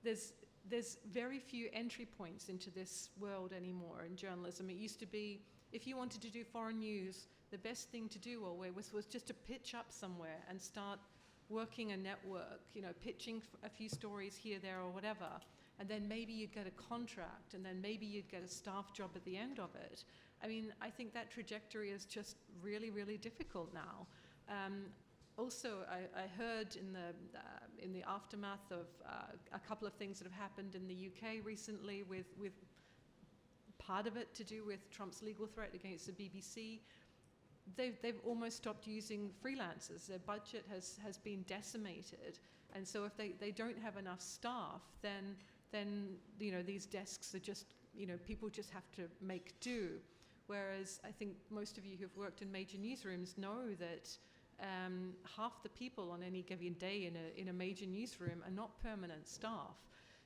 there's very few entry points into this world anymore in journalism. It used to be, if you wanted to do foreign news, the best thing to do was just to pitch up somewhere and start working a network, pitching a few stories here, there, or whatever. And then maybe you'd get a contract, and then maybe you'd get a staff job at the end of it. I think that trajectory is just really, really difficult now. Also, I heard in the aftermath of a couple of things that have happened in the UK recently, with part of it to do with Trump's legal threat against the BBC. They've almost stopped using freelancers. Their budget has been decimated, and so if they don't have enough staff, then these desks are just, people just have to make do. Whereas I think most of you who've worked in major newsrooms know that half the people on any given day in a major newsroom are not permanent staff.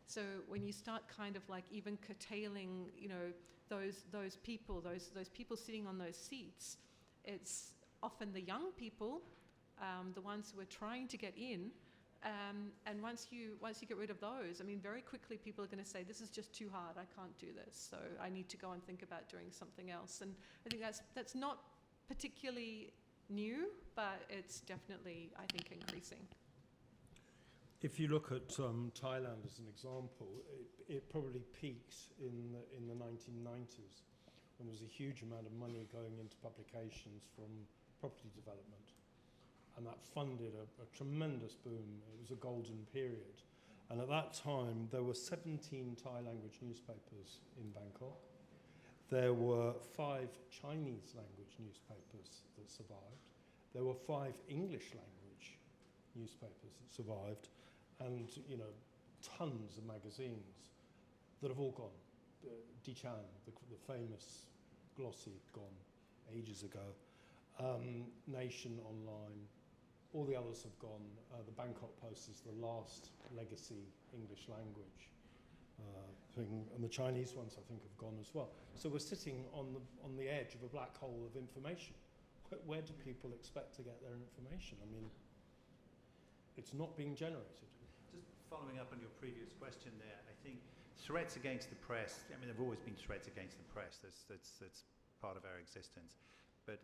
So when you start kind of like even curtailing, you know, those people sitting on those seats, it's often the young people, the ones who are trying to get in. And once you get rid of those, I mean, very quickly people are going to say, this is just too hard, I can't do this, so I need to go and think about doing something else. And I think that's not particularly new, but it's definitely, I think, increasing. If you look at Thailand as an example, it probably peaked in the 1990s when there was a huge amount of money going into publications from property development. And that funded a tremendous boom. It was a golden period. And at that time, there were 17 Thai language newspapers in Bangkok. There were 5 Chinese language newspapers that survived. There were 5 English language newspapers that survived. And, you know, tons of magazines that have all gone. Dichan, the famous glossy, gone ages ago. Nation Online, all the others have gone. The Bangkok Post is the last legacy English language thing, and the Chinese ones, I think, have gone as well. So we're sitting on the edge of a black hole of information. Where do people expect to get their information? I mean, it's not being generated. Just following up on your previous question there, I think threats against the press, I mean, there have always been threats against the press. That's part of our existence. But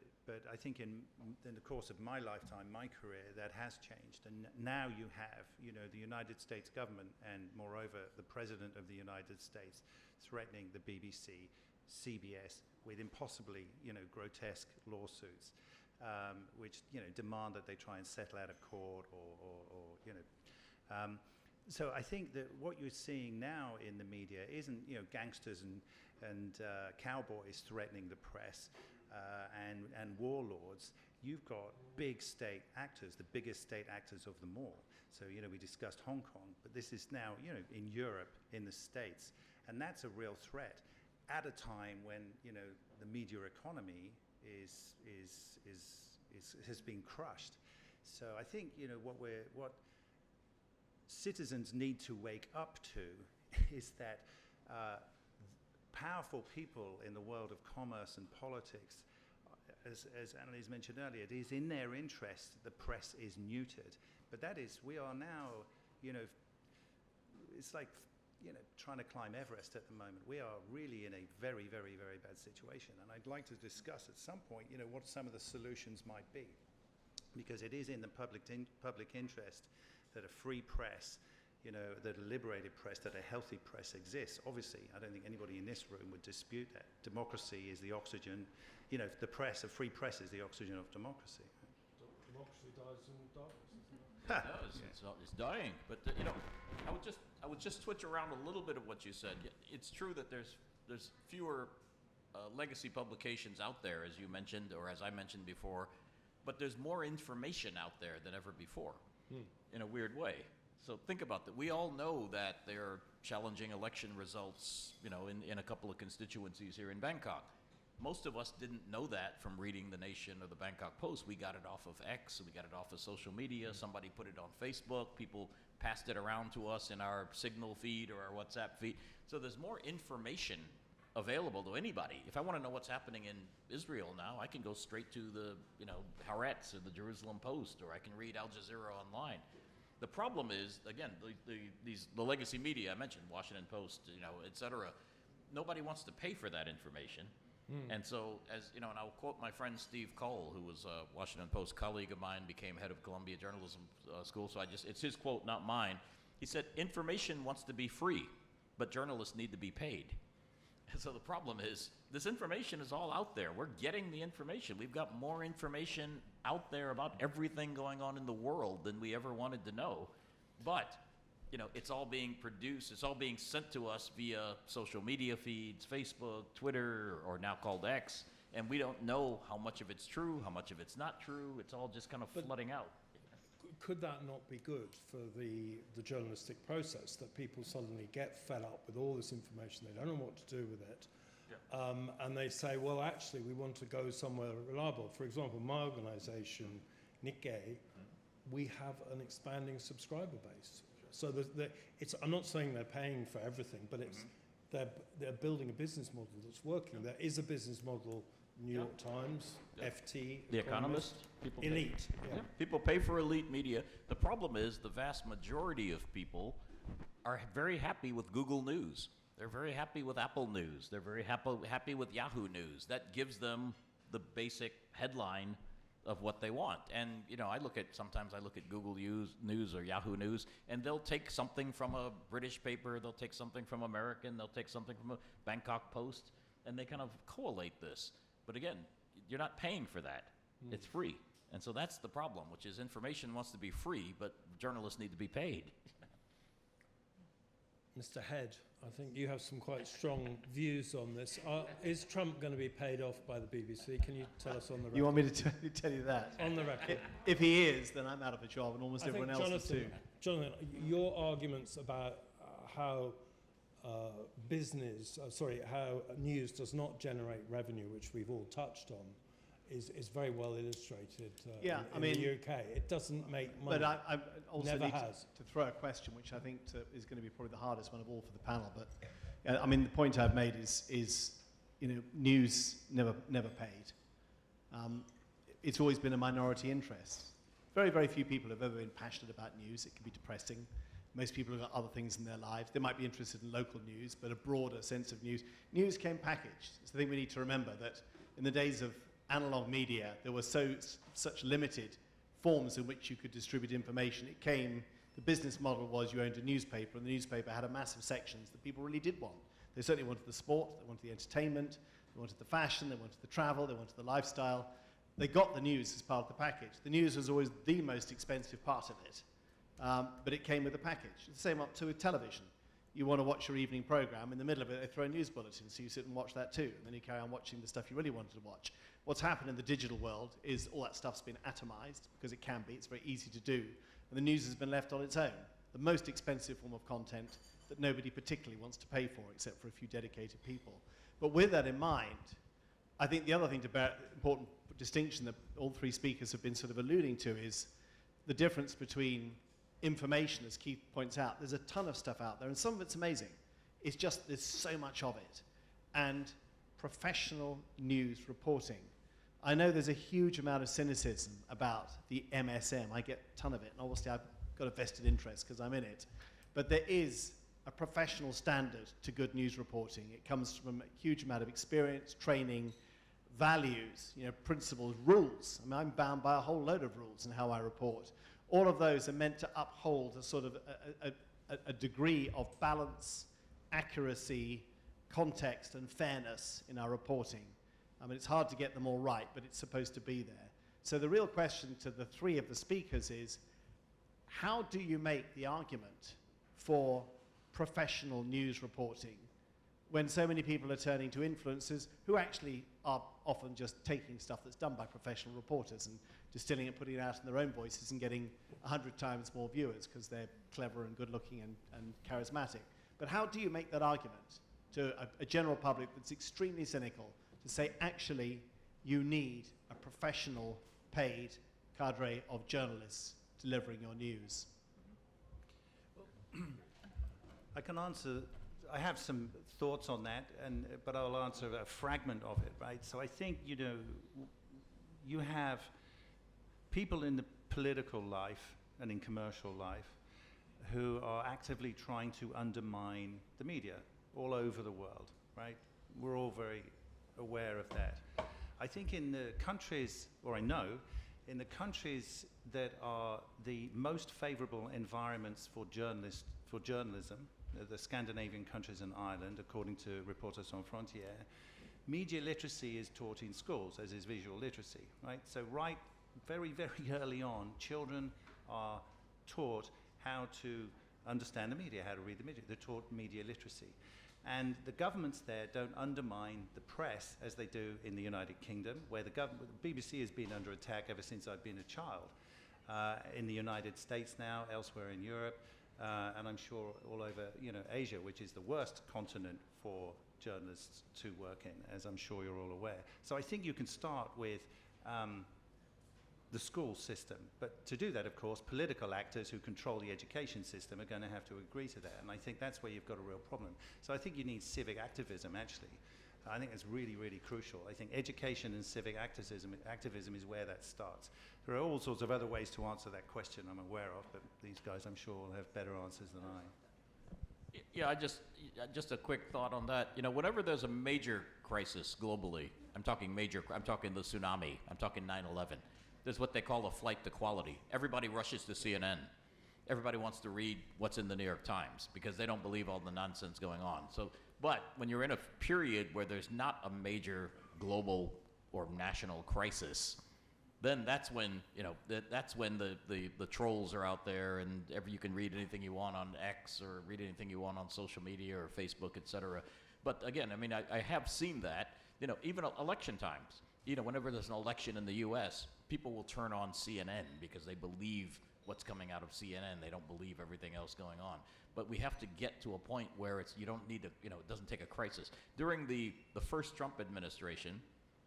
I think in the course of my lifetime, my career, that has changed. And now you have, you know, the United States government and, moreover, the President of the United States threatening the BBC, CBS with impossibly, you know, grotesque lawsuits, which, you know, demand that they try and settle out of court or you know. So I think that what you're seeing now in the media isn't, you know, gangsters and cowboys threatening the press. And warlords. You've got big state actors, the biggest state actors of them all. So, you know, we discussed Hong Kong, but this is now, you know, in Europe, in the States, and that's a real threat at a time when, you know, the media economy has been crushed. So I think, you know, what citizens need to wake up to is that powerful people in the world of commerce and politics, as Annalise mentioned earlier, it is in their interest the press is neutered. But that is, we are now, you know, it's like, you know, trying to climb Everest at the moment. We are really in a very, very, very bad situation. And I'd like to discuss at some point, you know, what some of the solutions might be. Because it is in the public interest that a free press, you know, that a liberated press, that a healthy press exists. Obviously, I don't think anybody in this room would dispute that. Democracy is the oxygen, you know, the press, a free press is the oxygen of democracy. Democracy dies in darkness, isn't it? It does. It's dying. But you know, I would just switch around a little bit of what you said. It's true that there's fewer legacy publications out there, as you mentioned, or as I mentioned before, but there's more information out there than ever before, in a weird way. So think about that. We all know that they're challenging election results, you know, in a couple of constituencies here in Bangkok. Most of us didn't know that from reading The Nation or the Bangkok Post. We got it off of X, we got it off of social media. Somebody put it on Facebook. People passed it around to us in our Signal feed or our WhatsApp feed. So there's more information available to anybody. If I want to know what's happening in Israel now, I can go straight to the, you know, Haaretz or the Jerusalem Post, or I can read Al Jazeera online. The problem is, again, the legacy media I mentioned, Washington Post, you know, et cetera, nobody wants to pay for that information. And so, as you know, and I'll quote my friend Steve Cole, who was a Washington Post colleague of mine, became head of Columbia Journalism School, so it's his quote, not mine. He said, information wants to be free, but journalists need to be paid. And so the problem is, this information is all out there. We're getting the information. We've got more information out there about everything going on in the world than we ever wanted to know. But, you know, it's all being produced, it's all being sent to us via social media feeds, Facebook, Twitter, or now called X, and we don't know how much of it's true, how much of it's not true. It's all just kind of flooding out. Could that not be good for the journalistic process, that people suddenly get fed up with all this information, they don't know what to do with it, and they say, well, actually, we want to go somewhere reliable. For example, my organization, Nikkei, we have an expanding subscriber base. So I'm not saying they're paying for everything, but it's they're building a business model that's working. There is a business model. New York Times, FT, The Economist, people elite. Yeah. People pay for elite media. The problem is the vast majority of people are very happy with Google News. They're very happy with Apple News. They're very happy with Yahoo News. That gives them the basic headline of what they want. And sometimes I look at Google News or Yahoo News, and they'll take something from a British paper, they'll take something from American, they'll take something from a Bangkok Post, and they kind of collate this. But again, you're not paying for that. It's free. And so that's the problem, which is information wants to be free, but journalists need to be paid. Mr. Head, I think you have some quite strong views on this. Is Trump going to be paid off by the BBC? Can you tell us on the record? You want me to tell you that? On the record. If he is, then I'm out of a job, and almost everyone else is too. Jonathan, your arguments about how how news does not generate revenue, which we've all touched on, is very well illustrated in the UK. It doesn't make money. But I also Never need has. to throw a question, which I think is going to be probably the hardest one of all for the panel. But the point I've made is news never paid. It's always been a minority interest. Very, very few people have ever been passionate about news. It can be depressing. Most people have got other things in their lives. They might be interested in local news, but a broader sense of news. News came packaged. It's the thing we need to remember, that in the days of analog media, there were such limited forms in which you could distribute information. The business model was you owned a newspaper, and the newspaper had a massive sections that people really did want. They certainly wanted the sport, they wanted the entertainment, they wanted the fashion, they wanted the travel, they wanted the lifestyle. They got the news as part of the package. The news was always the most expensive part of it. But it came with a package. It's the same up to with television. You want to watch your evening program, in the middle of it they throw a news bulletin, so you sit and watch that too, and then you carry on watching the stuff you really wanted to watch. What's happened in the digital world is all that stuff's been atomized, because it can be, it's very easy to do, and the news has been left on its own. The most expensive form of content that nobody particularly wants to pay for, except for a few dedicated people. But with that in mind, I think the other thing important distinction that all three speakers have been sort of alluding to is the difference between information, as Keith points out. There's a ton of stuff out there, and some of it's amazing. It's just there's so much of it. And professional news reporting. I know there's a huge amount of cynicism about the MSM. I get a ton of it, and obviously I've got a vested interest because I'm in it. But there is a professional standard to good news reporting. It comes from a huge amount of experience, training, values, principles, rules. I'm bound by a whole load of rules in how I report. All of those are meant to uphold a sort of a degree of balance, accuracy, context, and fairness in our reporting. It's hard to get them all right, but it's supposed to be there. So the real question to the three of the speakers is, how do you make the argument for professional news reporting when so many people are turning to influencers who actually are often just taking stuff that's done by professional reporters and distilling it, putting it out in their own voices and getting 100 times more viewers because they're clever and good-looking and charismatic. But how do you make that argument to a general public that's extremely cynical to say, actually, you need a professional, paid cadre of journalists delivering your news? I can answer. I have some thoughts on that, but I'll answer a fragment of it, right? So I think, you have people in the political life and in commercial life who are actively trying to undermine the media all over the world, right? We're all very aware of that. I think in the countries, or I know, in the countries that are the most favorable environments for journalism, the Scandinavian countries and Ireland, according to Reporters Sans Frontières, media literacy is taught in schools, as is visual literacy, right? So very, very early on, children are taught how to understand the media, how to read the media. They're taught media literacy. And the governments there don't undermine the press as they do in the United Kingdom, where the BBC has been under attack ever since I've been a child. In the United States now, elsewhere in Europe, and I'm sure all over, Asia, which is the worst continent for journalists to work in, as I'm sure you're all aware. So I think you can start with the school system. But to do that, of course, political actors who control the education system are going to have to agree to that. And I think that's where you've got a real problem. So I think you need civic activism, actually. I think it's really, really crucial. I think education and civic activism is where that starts. There are all sorts of other ways to answer that question I'm aware of, but these guys, I'm sure, will have better answers than I. Yeah, just a quick thought on that. You know, whenever there's a major crisis globally, I'm talking the tsunami, I'm talking 9/11, there's what they call a flight to quality. Everybody rushes to CNN. Everybody wants to read what's in the New York Times because they don't believe all the nonsense going on. So, but when you're in a period where there's not a major global or national crisis, then that's when, you know, that's when the trolls are out there, and you can read anything you want on X or read anything you want on social media or Facebook, etc. But again, I mean, I have seen that, you know, even election times, you know, whenever there's an election in the U.S., people will turn on CNN because they believe what's coming out of CNN. They don't believe everything else going on. But we have to get to a point where you don't need to, you know, it doesn't take a crisis. During the first Trump administration,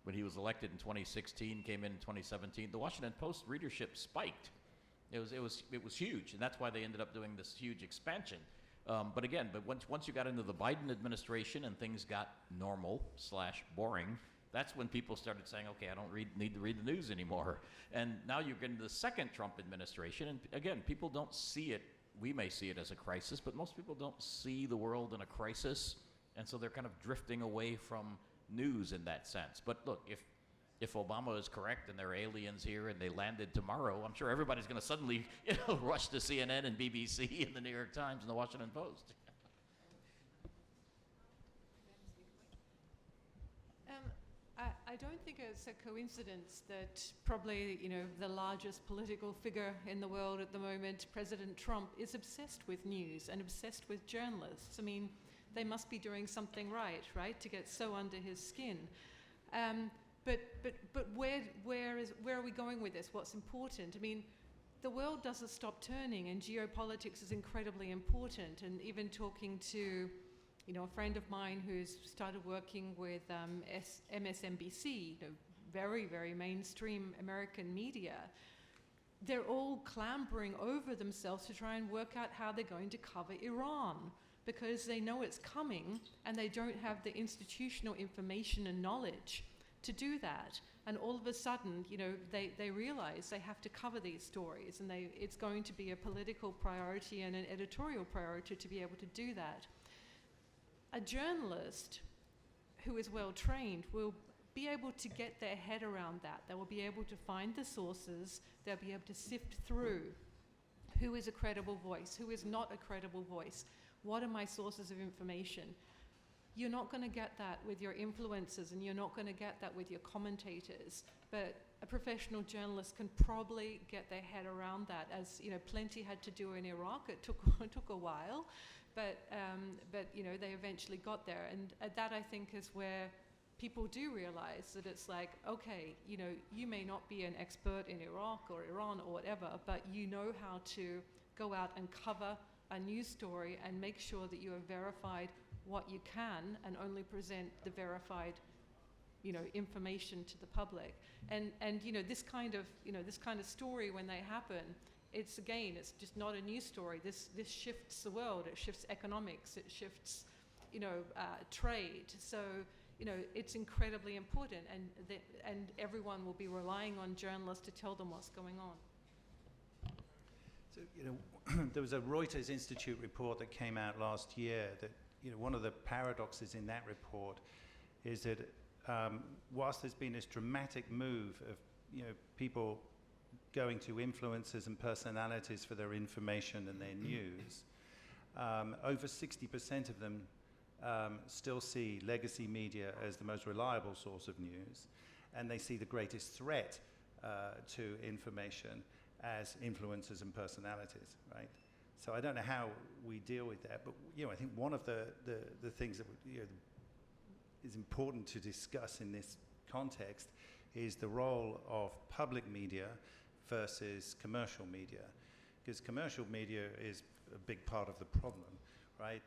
when he was elected in 2016, came in 2017, the Washington Post readership spiked. It was huge, and that's why they ended up doing this huge expansion. But again, once you got into the Biden administration and things got normal/boring, that's when people started saying, okay, I don't need to read the news anymore. And now you're getting the second Trump administration, and again, people don't see it. We may see it as a crisis, but most people don't see the world in a crisis, and so they're kind of drifting away from news in that sense. But look, if Obama is correct and there are aliens here and they landed tomorrow, I'm sure everybody's going to suddenly, you know, rush to CNN and BBC and the New York Times and the Washington Post. I don't think it's a coincidence that probably, you know, the largest political figure in the world at the moment, President Trump, is obsessed with news and obsessed with journalists. I mean, they must be doing something right, to get so under his skin. But where are we going with this? What's important? I mean, the world doesn't stop turning, and geopolitics is incredibly important. And even talking to, you know, a friend of mine who's started working with MSNBC, you know, very, very mainstream American media, they're all clambering over themselves to try and work out how they're going to cover Iran, because they know it's coming and they don't have the institutional information and knowledge to do that. And all of a sudden, you know, they realize they have to cover these stories, and it's going to be a political priority and an editorial priority to be able to do that. A journalist who is well trained will be able to get their head around that. They will be able to find the sources. They'll be able to sift through who is a credible voice, who is not a credible voice. What are my sources of information? You're not going to get that with your influencers, and you're not going to get that with your commentators. But a professional journalist can probably get their head around that, as you know, plenty had to do in Iraq. It took a while, but you know, they eventually got there. And that, I think, is where people do realize that it's like, okay, you know, you may not be an expert in Iraq or Iran or whatever, but you know how to go out and cover a news story and make sure that you have verified what you can and only present the verified, you know, information to the public. And you know, this kind of story, when they happen, it's just not a news story. This shifts the world. It shifts economics. It shifts, you know, trade. So, you know, it's incredibly important, and everyone will be relying on journalists to tell them what's going on. So, you know, there was a Reuters Institute report that came out last year that, you know, one of the paradoxes in that report is that whilst there's been this dramatic move of, you know, people going to influencers and personalities for their information and their news, over 60% of them still see legacy media as the most reliable source of news, and they see the greatest threat to information as influencers and personalities, right? So I don't know how we deal with that, but you know, I think one of the things that you know, is important to discuss in this context is the role of public media versus commercial media, because commercial media is a big part of the problem, right?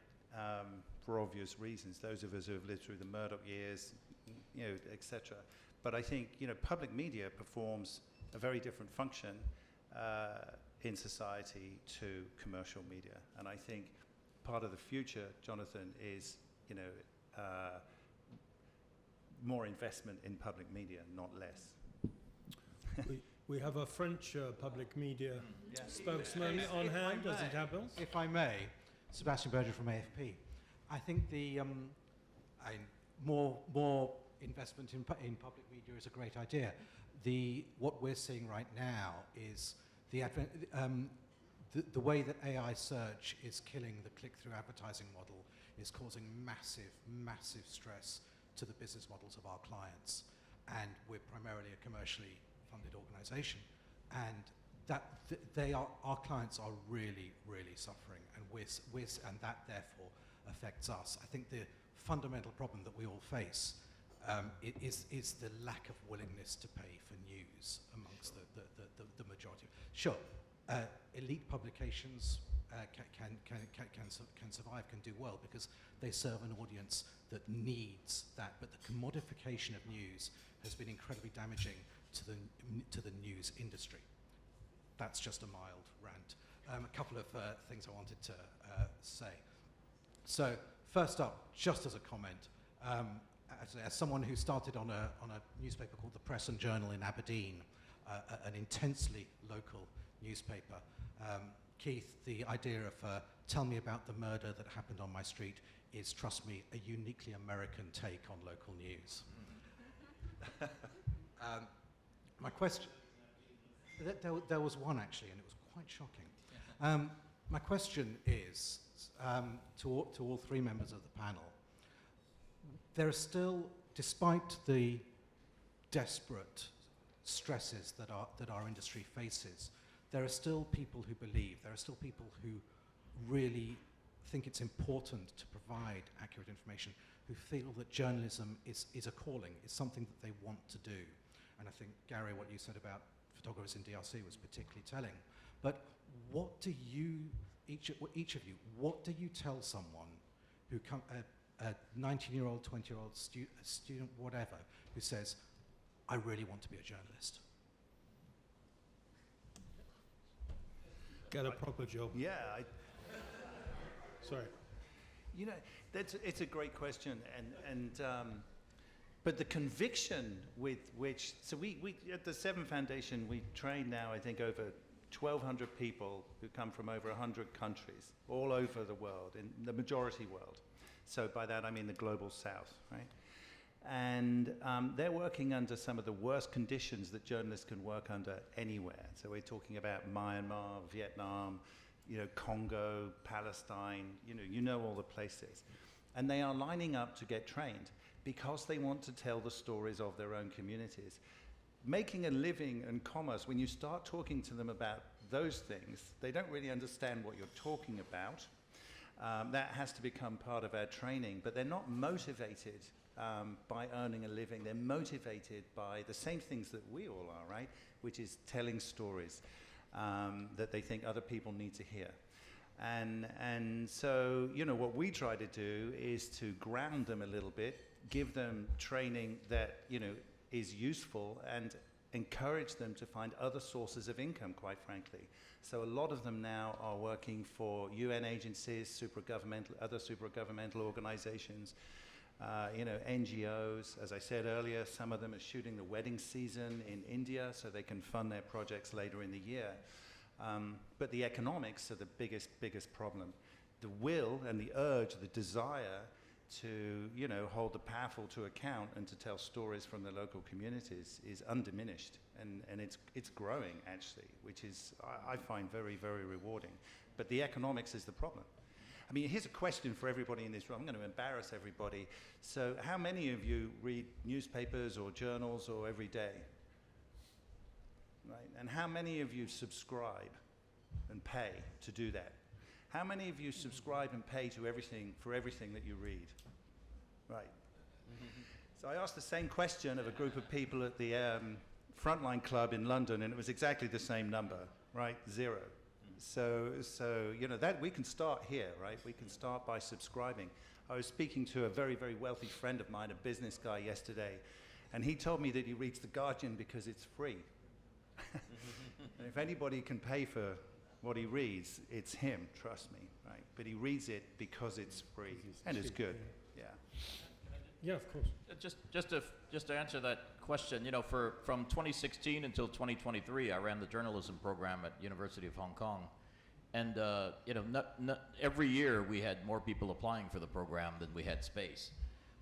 For obvious reasons, those of us who have lived through the Murdoch years, you know, etc. But I think, you know, public media performs a very different function in society to commercial media. And I think part of the future, Jonathan, is, you know, more investment in public media, not less. We have a French public media spokesman on hand, does it happen? If I may, Sebastian Berger from AFP. I think the more investment in public media is a great idea. What we're seeing right now is the way that AI search is killing the click-through advertising model is causing massive stress to the business models of our clients. And we're primarily a commercially funded organization. And our clients are really suffering, and that therefore affects us. I think the fundamental problem that we all face is the lack of willingness to pay for news amongst the majority. Sure, elite publications can survive, can do well, because they serve an audience that needs that. But the commodification of news has been incredibly damaging to the news industry. That's just a mild rant. A couple of things I wanted to say. So first up, just as a comment, as someone who started on a newspaper called the Press and Journal in Aberdeen, an intensely local newspaper, Keith, the idea of tell me about the murder that happened on my street is, trust me, a uniquely American take on local news. My question, there was one actually, and it was quite shocking. My question is, to all three members of the panel, there are still, despite the desperate stresses that our industry faces, there are still people who believe, there are still people who really think it's important to provide accurate information, who feel that journalism is a calling, is something that they want to do. And I think, Gary, what you said about photographers in DRC was particularly telling. But what do you, each of you, what do you tell someone who a 19-year-old, 20-year-old student, whatever, who says, I really want to be a journalist? Get a proper job. Yeah. Sorry. You know, it's a great question, but the conviction with which, so we at the Seven Foundation, we train now, I think, over 1,200 people who come from over 100 countries, all over the world, in the majority world. So by that I mean the global south, right? And they're working under some of the worst conditions that journalists can work under anywhere. So we're talking about Myanmar, Vietnam, you know, Congo, Palestine, you know all the places. And they are lining up to get trained because they want to tell the stories of their own communities. Making a living and commerce, when you start talking to them about those things, they don't really understand what you're talking about. That has to become part of our training, but they're not motivated by earning a living. They're motivated by the same things that we all are, right? Which is telling stories that they think other people need to hear. And so, you know, what we try to do is to ground them a little bit, give them training that, you know, is useful, and encourage them to find other sources of income, quite frankly. So a lot of them now are working for UN agencies, other super-governmental organizations, you know, NGOs. As I said earlier, some of them are shooting the wedding season in India so they can fund their projects later in the year. But the economics are the biggest problem. The will and the urge, the desire to, you know, hold the powerful to account and to tell stories from the local communities is undiminished, and it's growing actually, which is, I find, very, very rewarding. But the economics is the problem. I mean, here's a question for everybody in this room. I'm going to embarrass everybody. So how many of you read newspapers or journals or every day? Right? And how many of you subscribe and pay to do that? How many of you subscribe and pay to for everything that you read? Right. So I asked the same question of a group of people at the Frontline Club in London, and it was exactly the same number, right? 0. So you know, that we can start here, right? We can start by subscribing. I was speaking to a very, very wealthy friend of mine, a business guy, yesterday, and he told me that he reads The Guardian because it's free. And if anybody can pay for what he reads, it's him, trust me, right? But he reads it because it's free, and it's good, yeah. Yeah, of course. Just to answer that question, you know, from 2016 until 2023, I ran the journalism program at University of Hong Kong, and you know, every year we had more people applying for the program than we had space,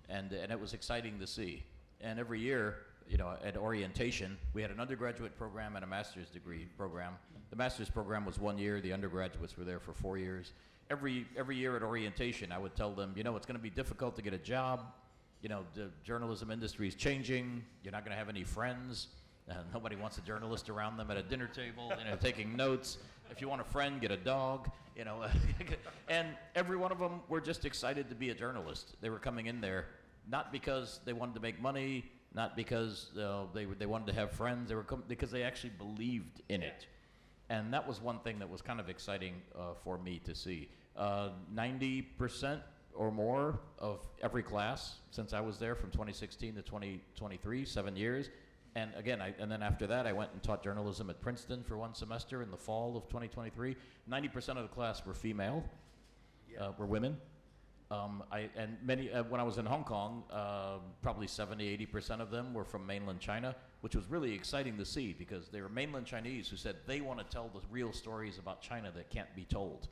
and it was exciting to see. And every year, you know, at orientation, we had an undergraduate program and a master's degree program. The master's program was 1 year. The undergraduates were there for 4 years. Every year at orientation, I would tell them, you know, it's going to be difficult to get a job. You know, the journalism industry is changing. You're not going to have any friends. Nobody wants a journalist around them at a dinner table, you know, taking notes. If you want a friend, get a dog, you know. And every one of them were just excited to be a journalist. They were coming in there not because they wanted to make money, not because they wanted to have friends. They were because they actually believed in it. And that was one thing that was kind of exciting for me to see. 90% or more of every class since I was there from 2016 to 2023, 7 years. And again, and then after that, I went and taught journalism at Princeton for 1 semester in the fall of 2023. 90% of the class were female, were women. And many, when I was in Hong Kong, probably 70, 80% of them were from mainland China, which was really exciting to see because they were mainland Chinese who said they want to tell the real stories about China that can't be told.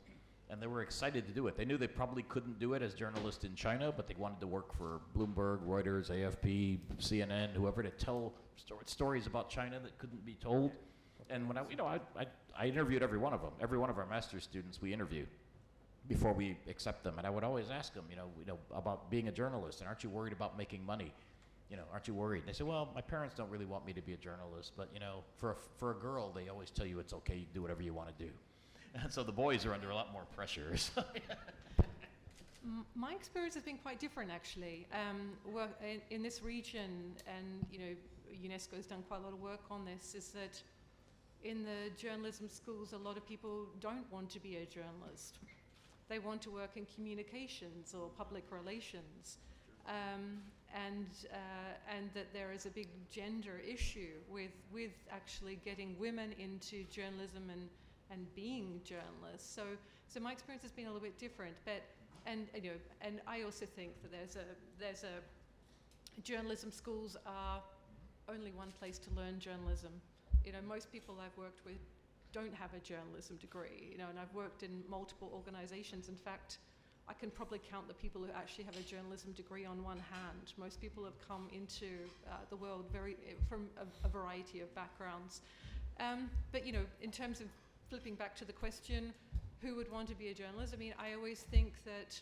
And they were excited to do it. They knew they probably couldn't do it as journalists in China, but they wanted to work for Bloomberg, Reuters, AFP, CNN, whoever, to tell stories about China that couldn't be told. And when I interviewed every one of them. Every one of our master's students we interviewed before we accept them. And I would always ask them, you know, about being a journalist. And aren't you worried about making money? You know, aren't you worried? And they say, well, my parents don't really want me to be a journalist, but, you know, for a girl, they always tell you it's okay, you can do whatever you want to do. And so the boys are under a lot more pressure. My experience has been quite different, actually. In this region, and you know, UNESCO has done quite a lot of work on this, is that in the journalism schools, a lot of people don't want to be a journalist. They want to work in communications or public relations, and that there is a big gender issue with actually getting women into journalism and being journalists. So my experience has been a little bit different, but and I also think that there's a journalism schools are only one place to learn journalism. You know, most people I've worked with don't have a journalism degree, you know, and I've worked in multiple organizations. In fact, I can probably count the people who actually have a journalism degree on one hand. Most people have come into the world from a variety of backgrounds. But, you know, in terms of flipping back to the question, who would want to be a journalist? I mean, I always think that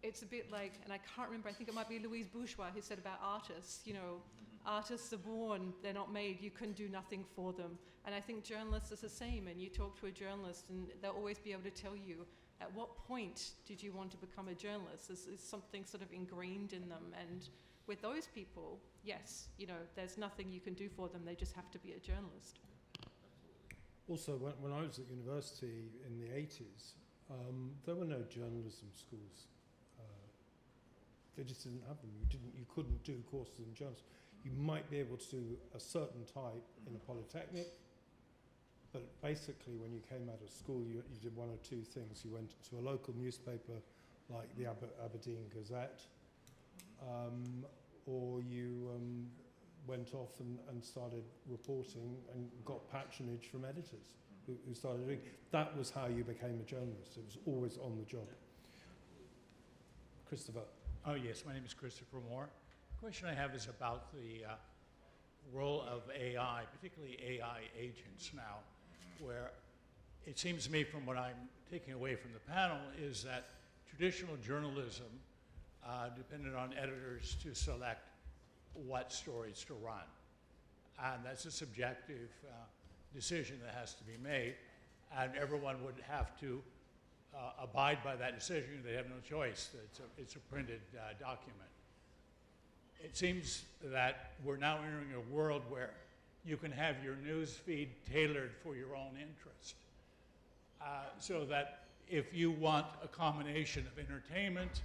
it's a bit like, and I can't remember, I think it might be Louise Bourgeois who said about artists, you know, artists are born, they're not made, you can do nothing for them. And I think journalists are the same, and you talk to a journalist and they'll always be able to tell you at what point did you want to become a journalist. Is something sort of ingrained in them. And with those people, yes, you know, there's nothing you can do for them, they just have to be a journalist. Also, when I was at university in the 80s, there were no journalism schools. They just didn't have them. You couldn't do courses in journalism. You might be able to do a certain type in a polytechnic, but basically when you came out of school, you did one or two things. You went to a local newspaper like the Aberdeen Gazette, or you went off and started reporting and got patronage from editors who started doing. That was how you became a journalist. It was always on the job. Christopher. Oh yes, my name is Christopher Moore. The question I have is about the role of AI, particularly AI agents now, where it seems to me from what I'm taking away from the panel is that traditional journalism depended on editors to select what stories to run. And that's a subjective decision that has to be made, and everyone would have to abide by that decision. They have no choice. It's a printed document. It seems that we're now entering a world where you can have your news feed tailored for your own interest. So that if you want a combination of entertainment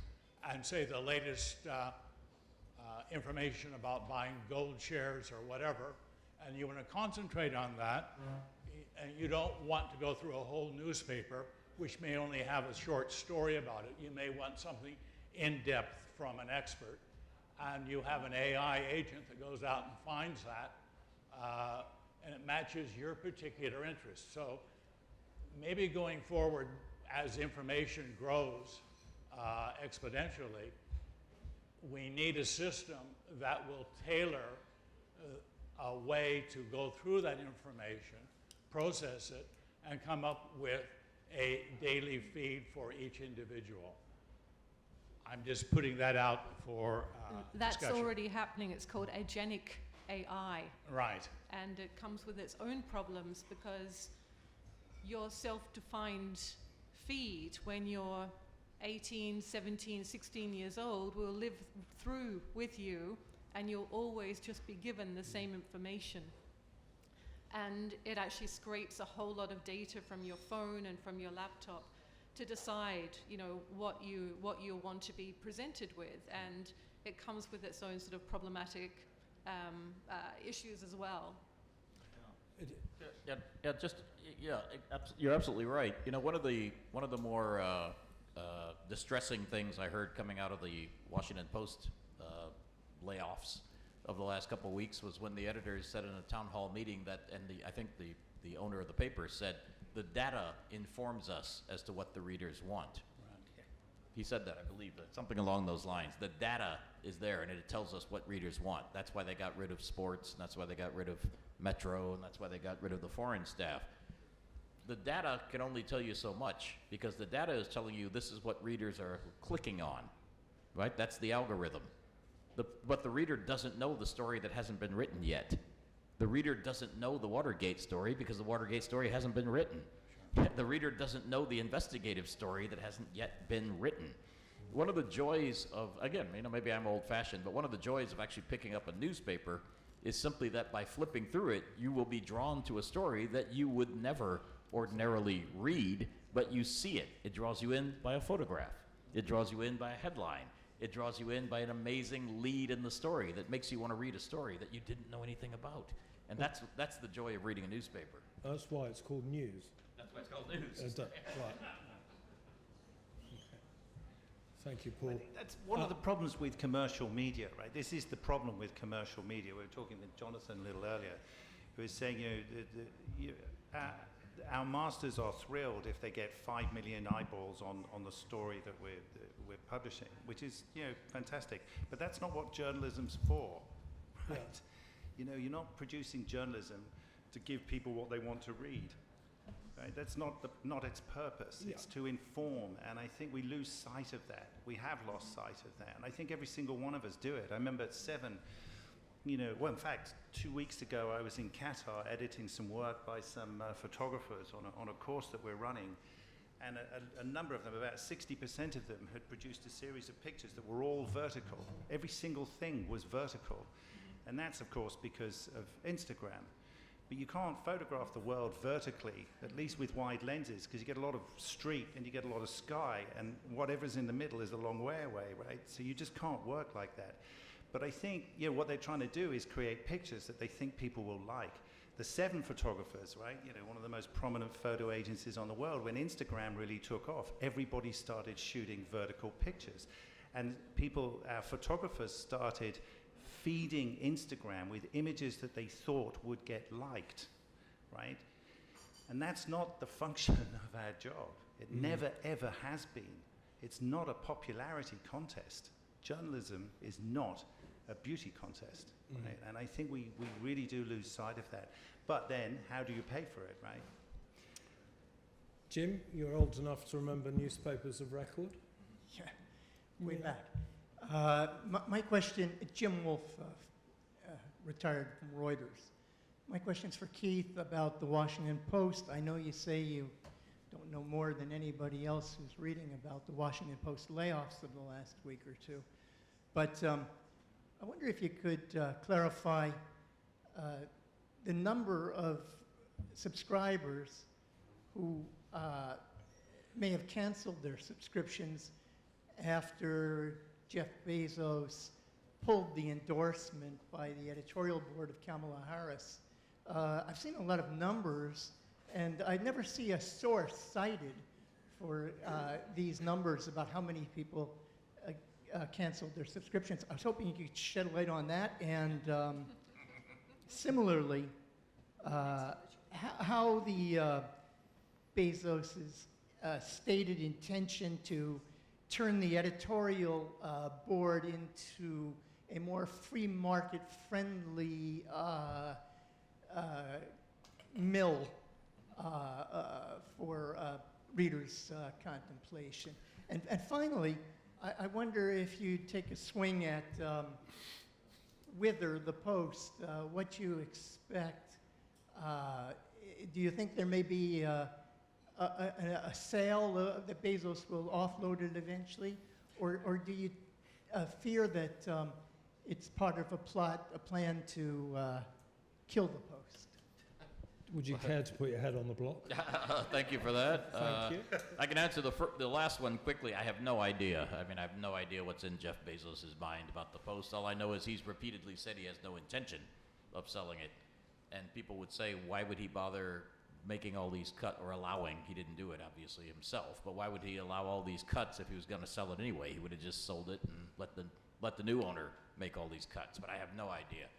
and say the latest information about buying gold shares or whatever, and you want to concentrate on that, and you don't want to go through a whole newspaper, which may only have a short story about it. You may want something in-depth from an expert, and you have an AI agent that goes out and finds that, and it matches your particular interest. So maybe going forward, as information grows exponentially, we need a system that will tailor a way to go through that information, process it, and come up with a daily feed for each individual. I'm just putting that out for That's discussion. already happening. It's called agentic AI. Right. And it comes with its own problems because your self-defined feed when you're 18, 17, 16 years old will live through with you, and you'll always just be given the same information. And it actually scrapes a whole lot of data from your phone and from your laptop to decide, you know, what you want to be presented with, and it comes with its own sort of problematic issues as well. You're absolutely right. You know, one of the more distressing things I heard coming out of the Washington Post layoffs of the last couple of weeks was when the editors said in a town hall meeting that, and I think the owner of the paper said, the data informs us as to what the readers want. Right. He said that, I believe, something along those lines. The data is there, and it tells us what readers want. That's why they got rid of sports, and that's why they got rid of Metro, and that's why they got rid of the foreign staff. The data can only tell you so much, because the data is telling you this is what readers are clicking on, right? That's the algorithm. But the reader doesn't know the story that hasn't been written yet. The reader doesn't know the Watergate story because the Watergate story hasn't been written. Sure. The reader doesn't know the investigative story that hasn't yet been written. One of the joys of, again, you know, maybe I'm old-fashioned, but one of the joys of actually picking up a newspaper is simply that by flipping through it, you will be drawn to a story that you would never ordinarily read, but you see it. It draws you in by a photograph. It draws you in by a headline. It draws you in by an amazing lead in the story that makes you want to read a story that you didn't know anything about. And that's the joy of reading a newspaper. That's why it's called news. That's why it's called news. Right. Okay. Thank you, Paul. I think that's one of the problems with commercial media, right? This is the problem with commercial media. We were talking with Jonathan a little earlier, who was saying, our masters are thrilled if they get 5 million eyeballs on the story that we're publishing, which is, fantastic. But that's not what journalism's for, right? Yeah. You know, you're not producing journalism to give people what they want to read. Right? That's not its purpose. Yeah. It's to inform, and I think we lose sight of that. We have lost sight of that, and I think every single one of us do it. I remember at 7, well, in fact, 2 weeks ago, I was in Qatar editing some work by some photographers on a course that we're running, and a number of them, about 60% of them, had produced a series of pictures that were all vertical. Every single thing was vertical, and that's, of course, because of Instagram. But you can't photograph the world vertically, at least with wide lenses, because you get a lot of street and you get a lot of sky, and whatever's in the middle is a long way away, right? So you just can't work like that. But I think, what they're trying to do is create pictures that they think people will like. The 7 photographers, right? One of the most prominent photo agencies on the world. When Instagram really took off, everybody started shooting vertical pictures. And our photographers started feeding Instagram with images that they thought would get liked, right? And that's not the function of our job. It never, ever has been. It's not a popularity contest. Journalism is not a beauty contest, right? And I think we really do lose sight of that. But then, how do you pay for it, right? Jim, you're old enough to remember newspapers of record? Yeah, way back. My question, Jim Wolfe, retired from Reuters. My question's for Keith about the Washington Post. I know you say you don't know more than anybody else who's reading about the Washington Post layoffs of the last week or two. But I wonder if you could clarify the number of subscribers who may have canceled their subscriptions after Jeff Bezos pulled the endorsement by the editorial board of Kamala Harris I've seen a lot of numbers, and I never see a source cited for these numbers about how many people canceled their subscriptions. I was hoping you could shed light on that, and similarly, how the Bezos's stated intention to turn the editorial board into a more free market friendly mill for readers' contemplation. And finally, I wonder if you'd take a swing at Wither, the Post, what you expect. Do you think there may be a sale that Bezos will offload it eventually? Or do you fear that it's part of a plan to kill the Post? Would you care to put your head on the block? Thank you for that. Thank you. I can answer the last one quickly. I have no idea. I mean, I have no idea what's in Jeff Bezos' mind about the Post. All I know is he's repeatedly said he has no intention of selling it. And people would say, why would he bother making all these cuts, or allowing? He didn't do it, obviously, himself. But why would he allow all these cuts if he was going to sell it anyway? He would have just sold it and let the new owner make all these cuts. But I have no idea.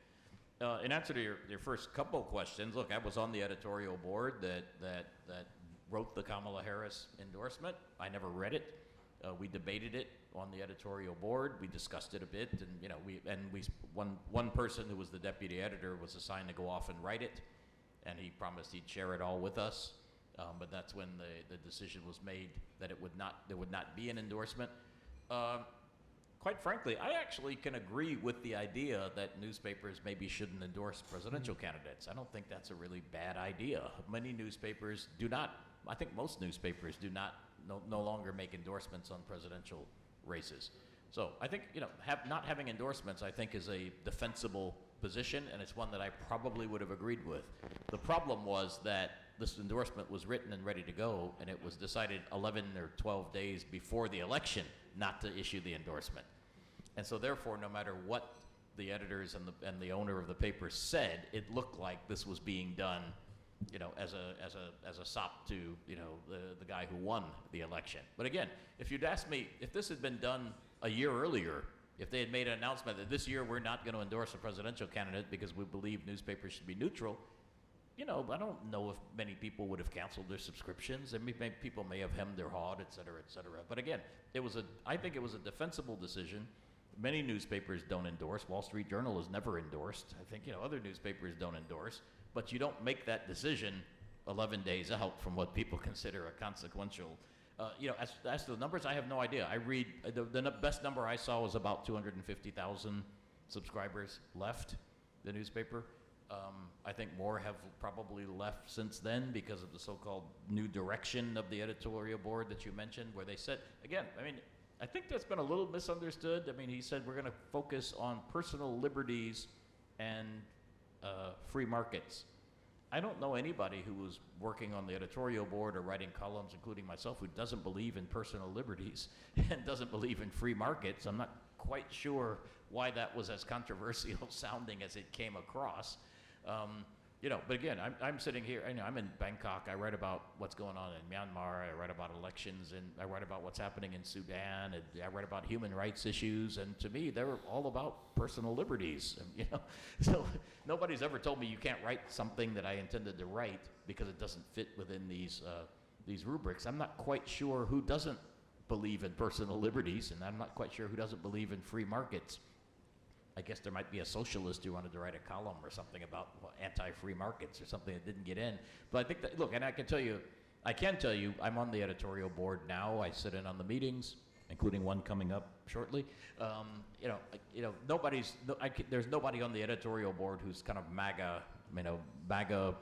In answer to your first couple of questions, look, I was on the editorial board that wrote the Kamala Harris endorsement. I never read it. We debated it on the editorial board. We discussed it a bit, and one person who was the deputy editor was assigned to go off and write it, and he promised he'd share it all with us. But that's when the decision was made that there would not be an endorsement. Quite frankly, I actually can agree with the idea that newspapers maybe shouldn't endorse presidential candidates. I don't think that's a really bad idea. Many newspapers do not. I think most newspapers do not no longer make endorsements on presidential races. So I think not having endorsements, I think, is a defensible position, and it's one that I probably would have agreed with. The problem was that this endorsement was written and ready to go, and it was decided 11 or 12 days before the election not to issue the endorsement. And so therefore, no matter what the editors and the owner of the paper said, it looked like this was being done, as a sop to, the guy who won the election. But again, if you'd asked me, if this had been done a year earlier, if they had made an announcement that this year we're not going to endorse a presidential candidate because we believe newspapers should be neutral, I don't know if many people would have canceled their subscriptions. I mean, people may have hemmed their hawed, et cetera, et cetera. But again, I think it was a defensible decision. Many newspapers don't endorse. Wall Street Journal has never endorsed. I think, other newspapers don't endorse. But you don't make that decision 11 days out from what people consider a consequential. As to the numbers, I have no idea. I read, the best number I saw was about 250,000 subscribers left the newspaper. I think more have probably left since then because of the so-called new direction of the editorial board that you mentioned, where they said, again, I think that's been a little misunderstood. He said we're going to focus on personal liberties and free markets. I don't know anybody who was working on the editorial board or writing columns, including myself, who doesn't believe in personal liberties and doesn't believe in free markets. I'm not quite sure why that was as controversial sounding as it came across. But again, I'm sitting here, I'm in Bangkok. I write about what's going on in Myanmar. I write about elections, and I write about what's happening in Sudan, and I write about human rights issues, and to me, they're all about personal liberties, So nobody's ever told me you can't write something that I intended to write because it doesn't fit within these rubrics. I'm not quite sure who doesn't believe in personal liberties, and I'm not quite sure who doesn't believe in free markets. I guess there might be a socialist who wanted to write a column or something about anti-free markets or something that didn't get in. But I think that, look, and I can tell you, I'm on the editorial board now. I sit in on the meetings, including one coming up shortly. There's nobody on the editorial board who's kind of MAGA,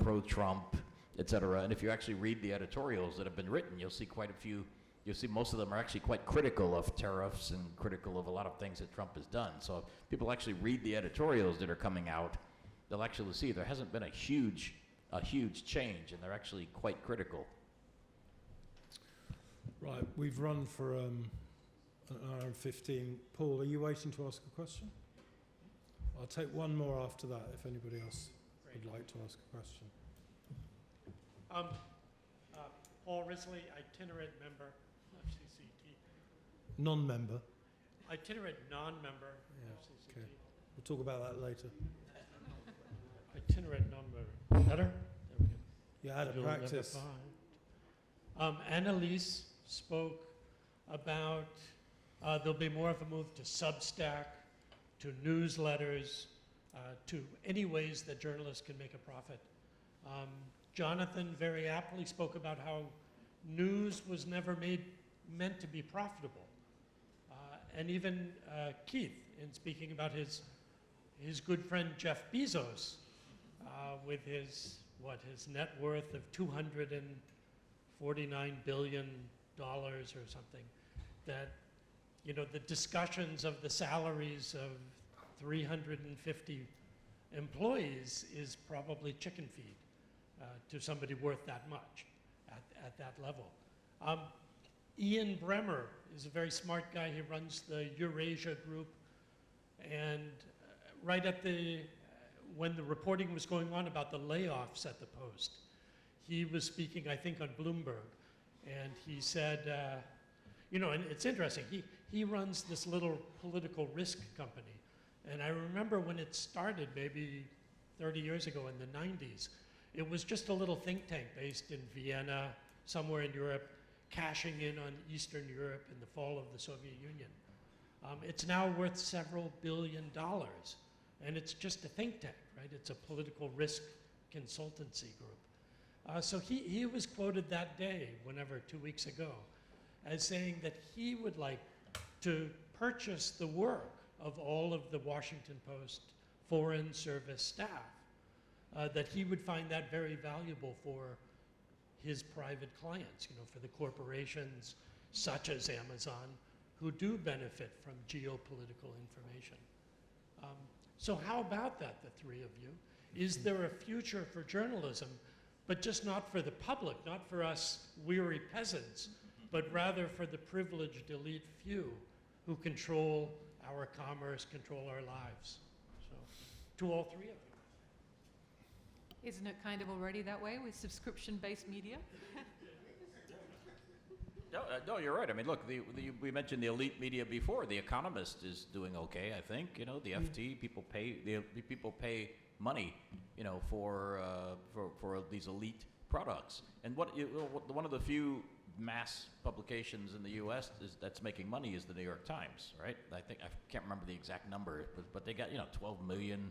pro-Trump, et cetera. And if you actually read the editorials that have been written, you'll see quite a few. You'll see most of them are actually quite critical of tariffs and critical of a lot of things that Trump has done. So if people actually read the editorials that are coming out, they'll actually see there hasn't been a huge change, and they're actually quite critical. Right, we've run for an hour and 15. Paul, are you waiting to ask a question? I'll take one more after that, if anybody else. Great. would like to ask a question. Paul Risley, itinerant member, FCCT. Non-member. Itinerant non-member, Yeah, FCCT. okay. We'll talk about that later. Itinerant non-member. Better? There we go. You're out of You'll never practice. find. Annalise spoke about there'll be more of a move to Substack, to newsletters, to any ways that journalists can make a profit. Jonathan very aptly spoke about how news was never meant to be profitable. And even Keith, in speaking about his good friend Jeff Bezos, with his net worth of $249 billion or something, that, you know, the discussions of the salaries of 350 employees is probably chicken feed to somebody worth that much at that level. Ian Bremmer is a very smart guy. He runs the Eurasia group. And right at when the reporting was going on about the layoffs at the Post, he was speaking, I think, on Bloomberg. And he said, you know, and it's interesting, he runs this little political risk company. And I remember when it started, maybe 30 years ago in the 90s, it was just a little think tank based in Vienna, somewhere in Europe, cashing in on Eastern Europe in the fall of the Soviet Union. It's now worth several $1 billion, and it's just a think tank, right? It's a political risk consultancy group. So he was quoted that day, 2 weeks ago, as saying that he would like to purchase the work of all of the Washington Post Foreign Service staff, that he would find that very valuable for his private clients, you know, for the corporations such as Amazon, who do benefit from geopolitical information. So how about that, the three of you? Is there a future for journalism, but just not for the public, not for us weary peasants, but rather for the privileged elite few who control our commerce, control our lives? So, to all three of you. Isn't it kind of already that way with subscription-based media? No, you're right. I mean, look, we mentioned the elite media before. The Economist is doing okay, I think. You know, the FT, people pay money, you know, for these elite products. And one of the few mass publications in the U.S. that's making money is the New York Times, right? I can't remember the exact number, but they got 12 million.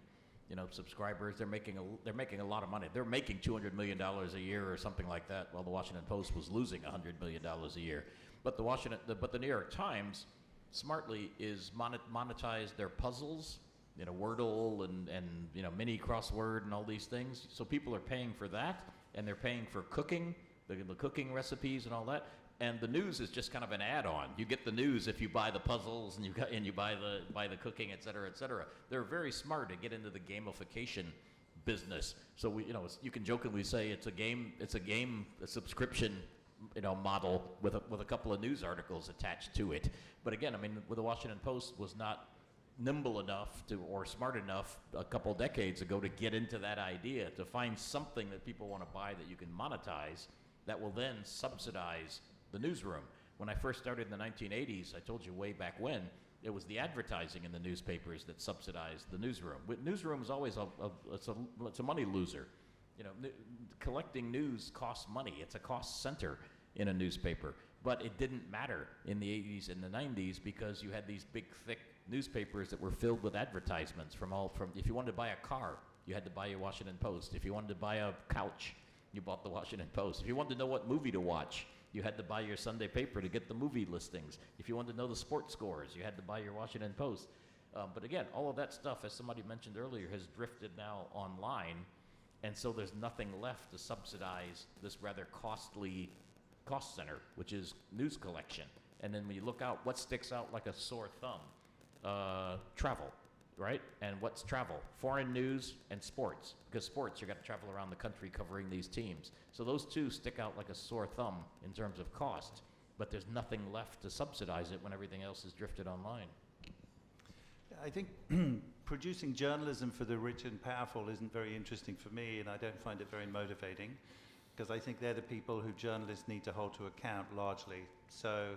Subscribers. They're making a lot of money. They're making $200 million a year or something like that, while the Washington Post was losing $100 million a year. But the New York Times smartly is monetized their puzzles, Wordle and mini crossword and all these things. So people are paying for that, and they're paying for cooking, the cooking recipes and all that. And the news is just kind of an add-on. You get the news if you buy the puzzles and you buy the cooking, et cetera, et cetera. They're very smart to get into the gamification business. So you can jokingly say it's a subscription, model with a couple of news articles attached to it. But again, I mean, the Washington Post was not nimble enough or smart enough a couple decades ago to get into that idea, to find something that people want to buy that you can monetize that will then subsidize the newsroom. When I first started in the 1980s, I told you way back when, it was the advertising in the newspapers that subsidized the newsroom. Newsroom is always it's a money loser. Collecting news costs money. It's a cost center in a newspaper. But it didn't matter in the 80s and the 90s because you had these big, thick newspapers that were filled with advertisements from if you wanted to buy a car, you had to buy a Washington Post. If you wanted to buy a couch, you bought the Washington Post. If you wanted to know what movie to watch, you had to buy your Sunday paper to get the movie listings. If you wanted to know the sports scores, you had to buy your Washington Post. But again, all of that stuff, as somebody mentioned earlier, has drifted now online, and so there's nothing left to subsidize this rather costly cost center, which is news collection. And then when you look out, what sticks out like a sore thumb? Travel, right? And what's travel? Foreign news and sports. Because sports, you got to travel around the country covering these teams. So those two stick out like a sore thumb in terms of cost, but there's nothing left to subsidize it when everything else is drifted online. I think producing journalism for the rich and powerful isn't very interesting for me, and I don't find it very motivating, because I think they're the people who journalists need to hold to account largely. So,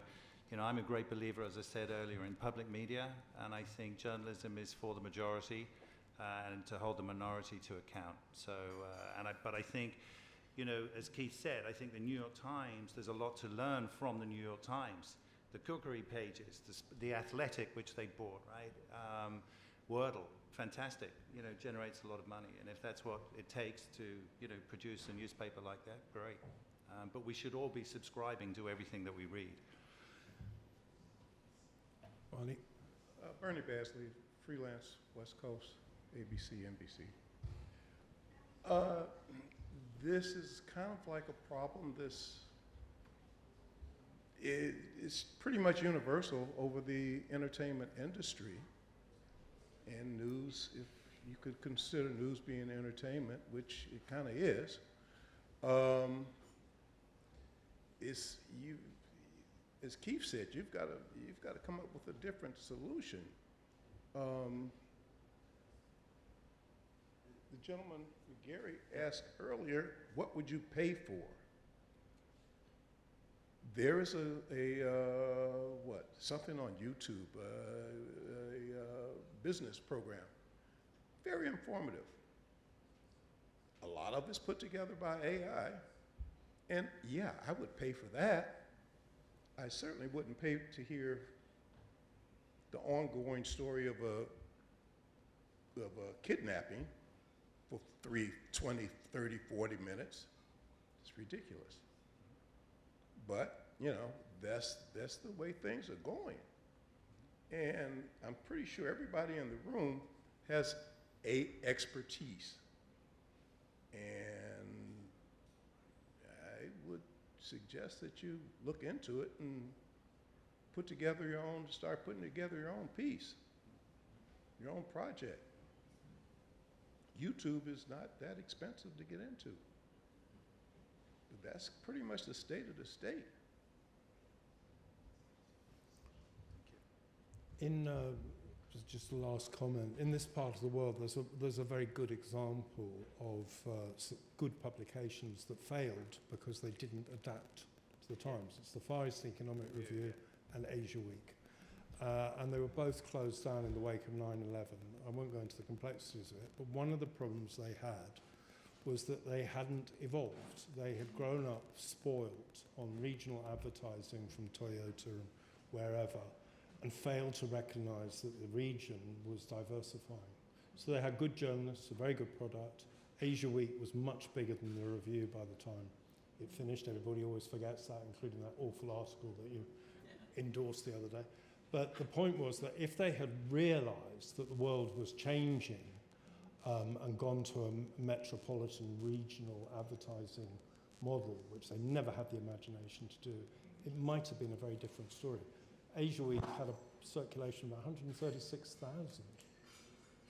you know, I'm a great believer, as I said earlier, in public media, and I think journalism is for the majority and to hold the minority to account. So, but I think, you know, as Keith said, I think the New York Times, there's a lot to learn from the New York Times. The cookery pages, the Athletic, which they bought, right? Wordle, fantastic, you know, generates a lot of money. And if that's what it takes to, you know, produce a newspaper like that, great. But we should all be subscribing to everything that we read. Barney? Bernie Basley, freelance, West Coast, ABC, NBC. This is kind of like a problem. It's pretty much universal over the entertainment industry and news, if you could consider news being entertainment, which it kind of is. As Keith said, you've got to come up with a different solution. The gentleman, Gary, asked earlier, what would you pay for? There is something on YouTube, a business program, very informative. A lot of it's put together by AI, and yeah, I would pay for that. I certainly wouldn't pay to hear the ongoing story of a kidnapping for 20, 30, 40 minutes. It's ridiculous. But, you know, that's the way things are going. And I'm pretty sure everybody in the room has a expertise. And I would suggest that you look into it and start putting together your own piece, your own project. YouTube is not that expensive to get into. But that's pretty much the state of the state. In just a last comment, in this part of the world, there's a very good example of good publications that failed because they didn't adapt to the times. It's the Far East Economic Review and Asia Week. And they were both closed down in the wake of 9/11. I won't go into the complexities of it, but one of the problems they had was that they hadn't evolved. They had grown up spoilt on regional advertising from Toyota and wherever, and failed to recognize that the region was diversifying. So they had good journalists, a very good product. Asia Week was much bigger than the review by the time it finished. Everybody always forgets that, including that awful article that you endorsed the other day. But the point was that if they had realized that the world was changing and gone to a metropolitan regional advertising model, which they never had the imagination to do, it might have been a very different story. Asia Week had a circulation of 136,000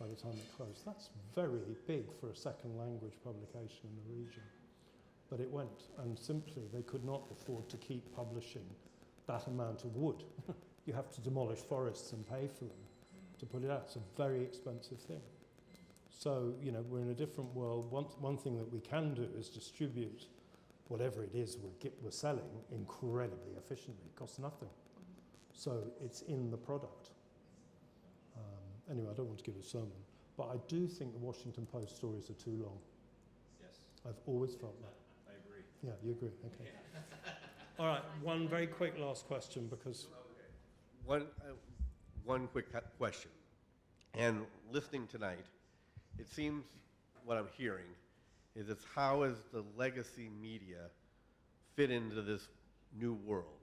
by the time it closed. That's very big for a second language publication in the region. But it went, and simply they could not afford to keep publishing that amount of wood. You have to demolish forests and pay for them to put it out. It's a very expensive thing. So, you know, we're in a different world. One thing that we can do is distribute whatever it is we're selling incredibly efficiently. It costs nothing. So it's in the product. Anyway, I don't want to give a sermon, but I do think the Washington Post stories are too long. Yes. I've always felt that. I agree. Yeah, you agree, okay. All right, one very quick last question, because... One quick question. And listening tonight, it seems what I'm hearing is it's how does the legacy media fit into this new world?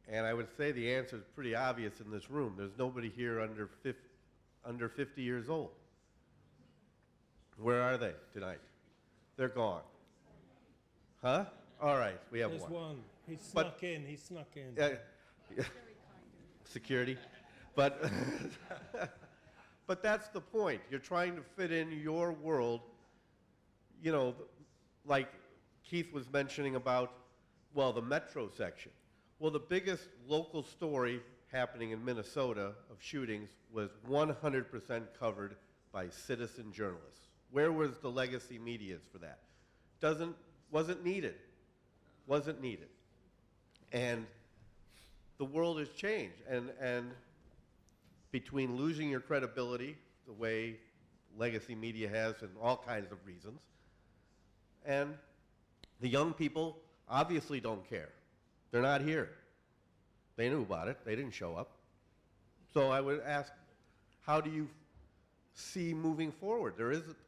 And I would say the answer is pretty obvious in this room. There's nobody here under 50 years old. Where are they tonight? They're gone. Huh? All right, we have There's one. one. He snuck in. Security. But, but that's the point. You're trying to fit in your world, you know, like Keith was mentioning about, well, the metro section. Well, the biggest local story happening in Minnesota of shootings was 100% covered by citizen journalists. Where was the legacy medias for that? Wasn't needed. Wasn't needed. And the world has changed. And between losing your credibility, the way legacy media has and all kinds of reasons, and the young people obviously don't care. They're not here. They knew about it. They didn't show up. So I would ask, how do you see moving forward?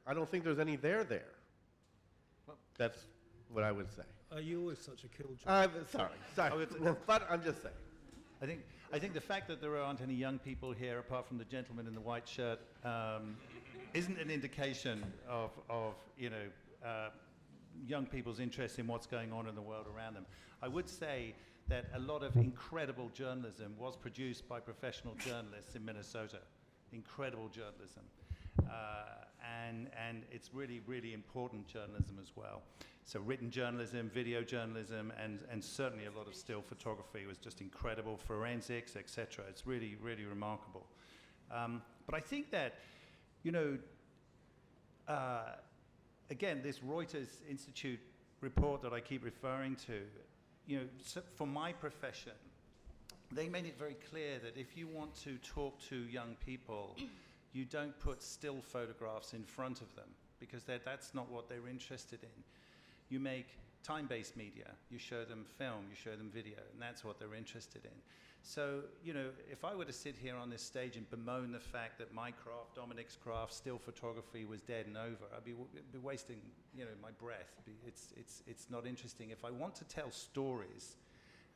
I don't think there's any there. That's what I would say. Are you always such a killjoy? Sorry. But I'm just saying. I think the fact that there aren't any young people here, apart from the gentleman in the white shirt, isn't an indication of young people's interest in what's going on in the world around them. I would say that a lot of incredible journalism was produced by professional journalists in Minnesota. Incredible journalism. And it's really, really important journalism as well. So written journalism, video journalism, and certainly a lot of still photography was just incredible, forensics, etc. It's really, really remarkable. But I think that, again, this Reuters Institute report that I keep referring to, for my profession, they made it very clear that if you want to talk to young people, you don't put still photographs in front of them, because that's not what they're interested in. You make time-based media. You show them film, you show them video, and that's what they're interested in. So, if I were to sit here on this stage and bemoan the fact that my craft, Dominic's craft, still photography was dead and over, I'd be wasting, my breath. It's not interesting. If I want to tell stories,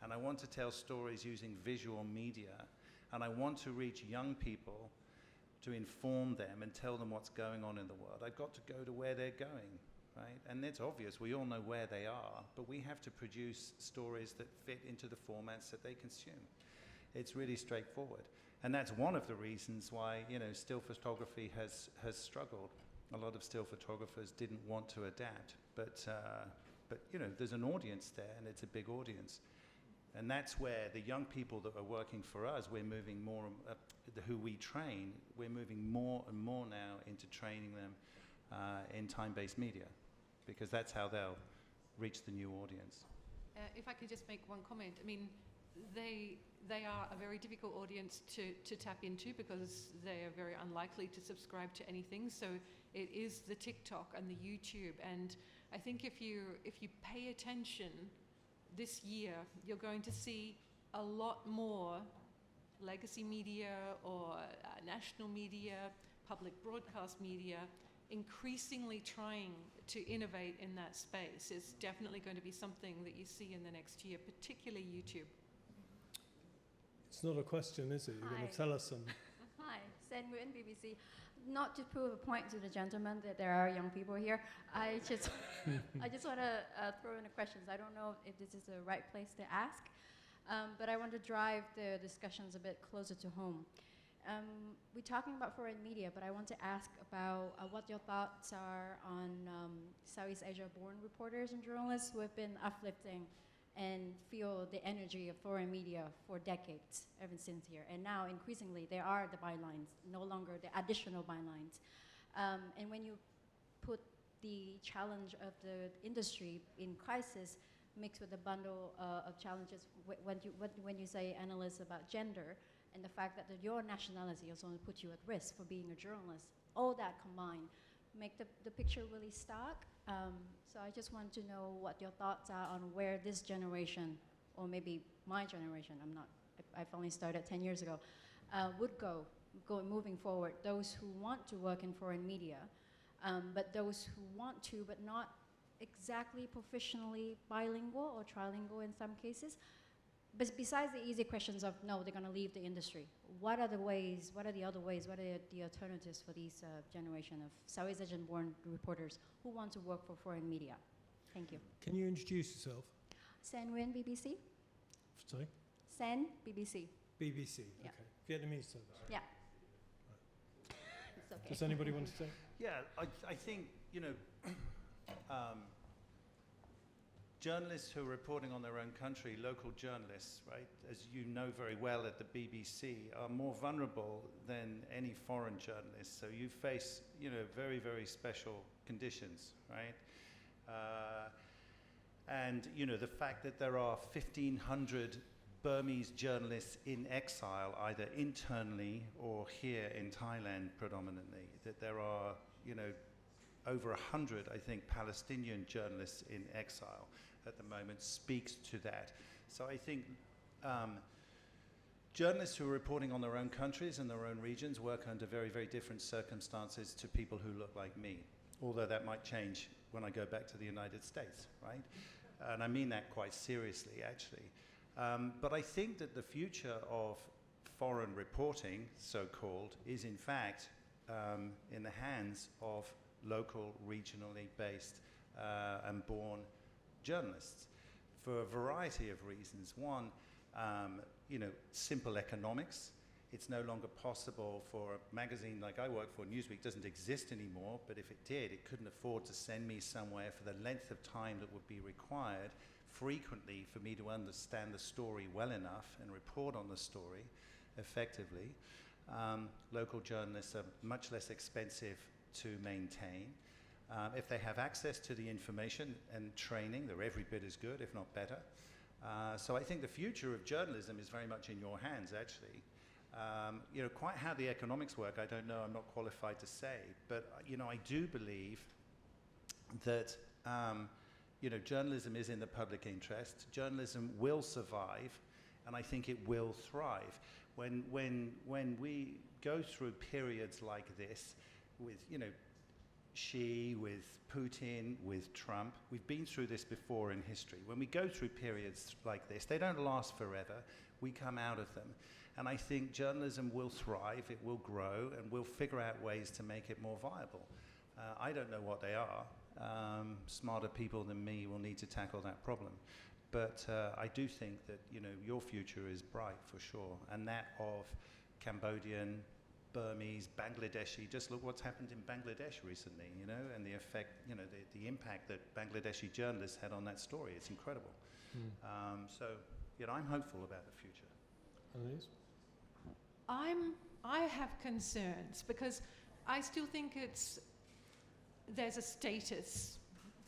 and I want to tell stories using visual media, and I want to reach young people to inform them and tell them what's going on in the world, I've got to go to where they're going, right? And it's obvious, we all know where they are, but we have to produce stories that fit into the formats that they consume. It's really straightforward. And that's one of the reasons why, still photography has struggled. A lot of still photographers didn't want to adapt, but there's an audience there, and it's a big audience. And that's where the young people that are working for us, we're moving more, who we train, we're moving more and more now into training them in time-based media, because that's how they'll reach the new audience. If I could just make one comment, I mean, they are a very difficult audience to tap into, because they are very unlikely to subscribe to anything. So it is the TikTok and the YouTube. And I think if you pay attention this year, you're going to see a lot more legacy media or national media, public broadcast media, increasingly trying to innovate in that space. Is definitely going to be something that you see in the next year, particularly YouTube. It's not a question, is it? You're going to tell us some. Hi, Sen Nguyen, BBC. Not to prove a point to the gentleman that there are young people here, I just want to throw in the questions. I don't know if this is the right place to ask, but I want to drive the discussions a bit closer to home. We're talking about foreign media, but I want to ask about what your thoughts are on Southeast Asia-born reporters and journalists who have been uplifting and feel the energy of foreign media for decades, ever since here. And now, increasingly, there are the bylines, no longer the additional bylines. And when you put the challenge of the industry in crisis, mixed with a bundle of challenges, when you say analysts about gender, and the fact that your nationality is going to put you at risk for being a journalist, all that combined make the picture really stark. So I just want to know what your thoughts are on where this generation, or maybe my generation, I've only started 10 years ago, would go moving forward. Those who want to work in foreign media, but those who want to, but not exactly professionally bilingual or trilingual in some cases. But besides the easy questions of, no, they're going to leave the industry, what are the ways, what are the other ways, what are the alternatives for these generation of Southeast Asian-born reporters who want to work for foreign media? Thank you. Can you introduce yourself? Sen Nguyen, BBC. Sorry? Sen, BBC. BBC, Yeah. okay. Vietnamese service. Yeah. It's okay. Does anybody want to say? Yeah, I think, journalists who are reporting on their own country, local journalists, right, as you know very well at the BBC, are more vulnerable than any foreign journalists. So you face, you know, very, very special conditions, right? And, you know, the fact that there are 1,500 Burmese journalists in exile, either internally or here in Thailand predominantly, that there are, you know, over 100, I think, Palestinian journalists in exile at the moment, speaks to that. So I think journalists who are reporting on their own countries and their own regions work under very, very different circumstances to people who look like me, although that might change when I go back to the United States, right? And I mean that quite seriously, actually. But I think that the future of foreign reporting, so-called, is in fact in the hands of local, regionally based and born journalists for a variety of reasons. One, you know, simple economics. It's no longer possible for a magazine like I work for, Newsweek doesn't exist anymore, but if it did, it couldn't afford to send me somewhere for the length of time that would be required frequently for me to understand the story well enough and report on the story effectively. Local journalists are much less expensive to maintain. If they have access to the information and training, they're every bit as good, if not better. So I think the future of journalism is very much in your hands, actually. You know, quite how the economics work, I don't know, I'm not qualified to say, but, you know, I do believe that, you know, journalism is in the public interest. Journalism will survive, and I think it will thrive. When we go through periods like this, with, you know, Xi, with Putin, with Trump. We've been through this before in history. When we go through periods like this, they don't last forever. We come out of them. And I think journalism will thrive, it will grow, and we'll figure out ways to make it more viable. I don't know what they are. Smarter people than me will need to tackle that problem. But I do think that, you know, your future is bright for sure, and that of Cambodian, Burmese, Bangladeshi. Just look what's happened in Bangladesh recently, you know, and the effect, you know, the impact that Bangladeshi journalists had on that story. It's incredible. So, you know, I'm hopeful about the future. Annalise? I have concerns because I still think there's a status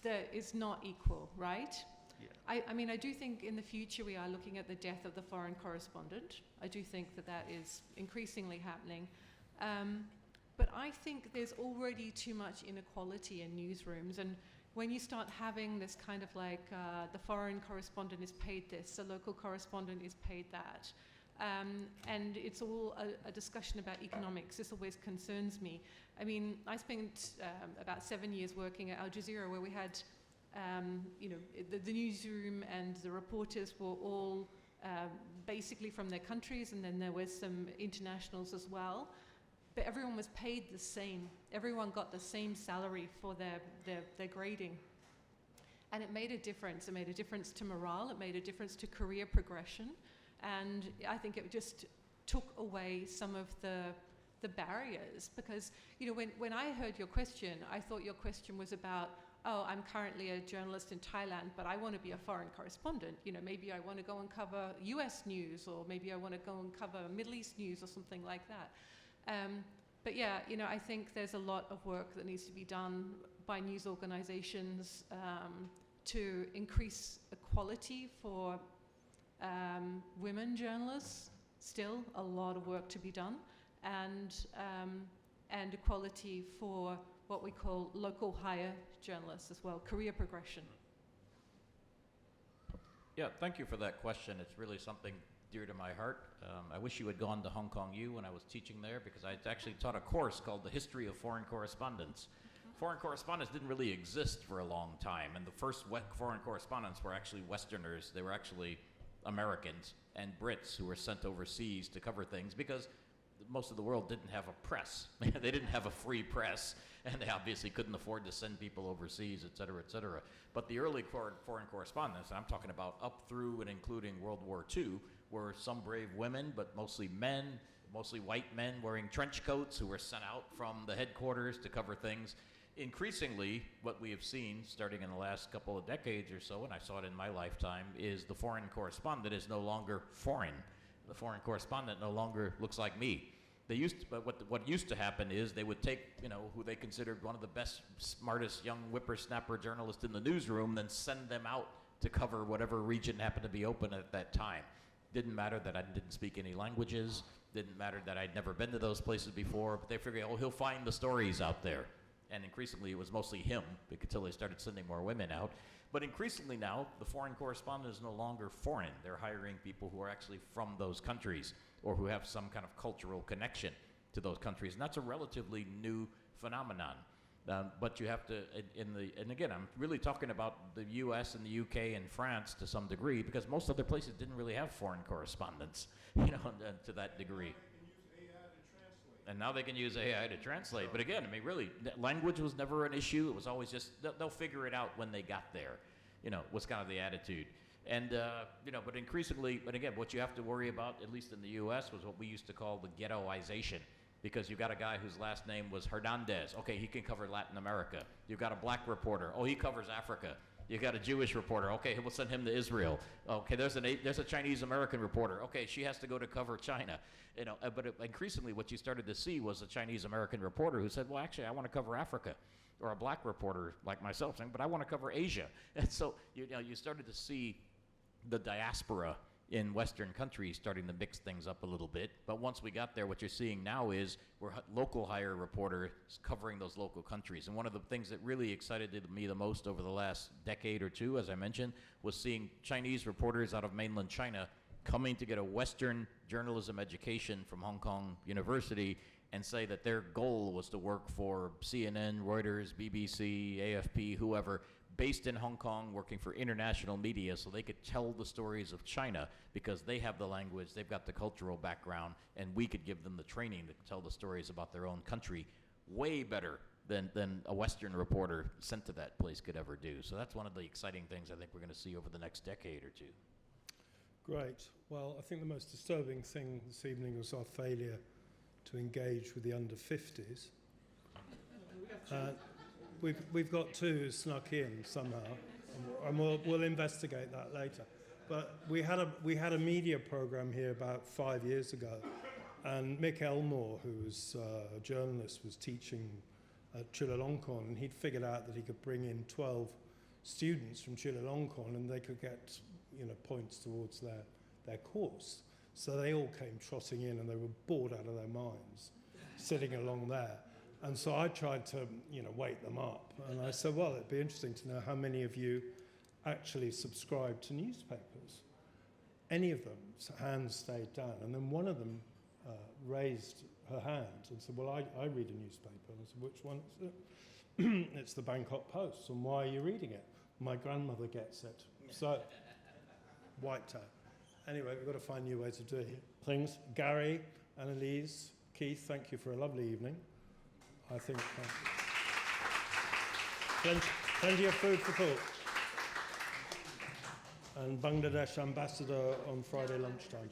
that is not equal, right? Yeah. I mean, I do think in the future we are looking at the death of the foreign correspondent. I do think that is increasingly happening. But I think there's already too much inequality in newsrooms. And when you start having this kind of like the foreign correspondent is paid this, the local correspondent is paid that, and it's all a discussion about economics, this always concerns me. I mean, I spent about 7 years working at Al Jazeera, where we had you know, the newsroom and the reporters were all basically from their countries, and then there was some internationals as well. But everyone was paid the same. Everyone got the same salary for their grading. And it made a difference. It made a difference to morale. It made a difference to career progression. And I think it just took away some of the barriers. Because, you know, when I heard your question, I thought your question was about, oh, I'm currently a journalist in Thailand, but I want to be a foreign correspondent. You know, maybe I want to go and cover US news, or maybe I want to go and cover Middle East news or something like that. But yeah, you know, I think there's a lot of work that needs to be done by news organizations to increase equality for women journalists. Still a lot of work to be done, and equality for what we call local hire journalists as well, career progression. Yeah, thank you for that question. It's really something dear to my heart. I wish you had gone to Hong Kong U when I was teaching there, because I actually taught a course called The History of Foreign Correspondence. Foreign correspondence didn't really exist for a long time, and the first foreign correspondents were actually Westerners. They were actually Americans and Brits who were sent overseas to cover things, because most of the world didn't have a press. They didn't have a free press, and they obviously couldn't afford to send people overseas, et cetera, et cetera. But the early foreign correspondence, I'm talking about up through and including World War II, were some brave women, but mostly men, mostly white men wearing trench coats who were sent out from the headquarters to cover things. increasingly, what we have seen starting in the last couple of decades or so, and I saw it in my lifetime, is the foreign correspondent is no longer foreign. The foreign correspondent no longer looks like me. They used to, but what used to happen is they would take, who they considered one of the best, smartest young whippersnapper journalists in the newsroom, then send them out to cover whatever region happened to be open at that time. Didn't matter that I didn't speak any languages. Didn't matter that I'd never been to those places before. But they figured, he'll find the stories out there. And increasingly, it was mostly him until they started sending more women out. But increasingly now, the foreign correspondent is no longer foreign. They're hiring people who are actually from those countries or who have some kind of cultural connection to those countries. And that's a relatively new phenomenon. But you have to, and again, I'm really talking about the US and the UK and France to some degree, because most other places didn't really have foreign correspondents, to that degree. And now they can use AI to translate. But again, really, language was never an issue. It was always just, they'll figure it out when they got there, was kind of the attitude. And, but increasingly, but again, what you have to worry about, at least in the US, was what we used to call the ghettoization. Because you've got a guy whose last name was Hernandez. Okay, he can cover Latin America. You've got a black reporter. Oh, he covers Africa. You've got a Jewish reporter. Okay, we'll send him to Israel. Okay, there's a Chinese American reporter. Okay, she has to go to cover China. But increasingly what you started to see was a Chinese American reporter who said, well, actually, I want to cover Africa. Or a black reporter like myself saying, but I want to cover Asia. And so you started to see the diaspora in Western countries starting to mix things up a little bit. But once we got there, what you're seeing now is we're local hire reporters covering those local countries. And one of the things that really excited me the most over the last decade or two, as I mentioned, was seeing Chinese reporters out of mainland China coming to get a Western journalism education from Hong Kong University and say that their goal was to work for CNN, Reuters, BBC, AFP, whoever, based in Hong Kong, working for international media, so they could tell the stories of China because they have the language, they've got the cultural background, and we could give them the training to tell the stories about their own country way better than a Western reporter sent to that place could ever do. So that's one of the exciting things I think we're going to see over the next decade or two. Great. Well, I think the most disturbing thing this evening was our failure to engage with the under-50s. We've got two snuck in somehow, and we'll investigate that later. But we had a media program here about 5 years ago, and Mick Elmore, who was a journalist, was teaching at Chulalongkorn, and he'd figured out that he could bring in 12 students from Chulalongkorn, and they could get points towards their course. So they all came trotting in, and they were bored out of their minds, sitting along there. And so I tried to, wake them up. And I said, well, it'd be interesting to know how many of you actually subscribe to newspapers. Any of them's hands stayed down. And then one of them raised her hand and said, well, I read a newspaper. And I said, which one is it? It's the Bangkok Post. And why are you reading it? My grandmother gets it. So, wiped out. Anyway, we've got to find new ways of doing things. Gary, Annalise, Keith, thank you for a lovely evening. I think plenty of food for thought. And Bangladesh ambassador on Friday lunchtime.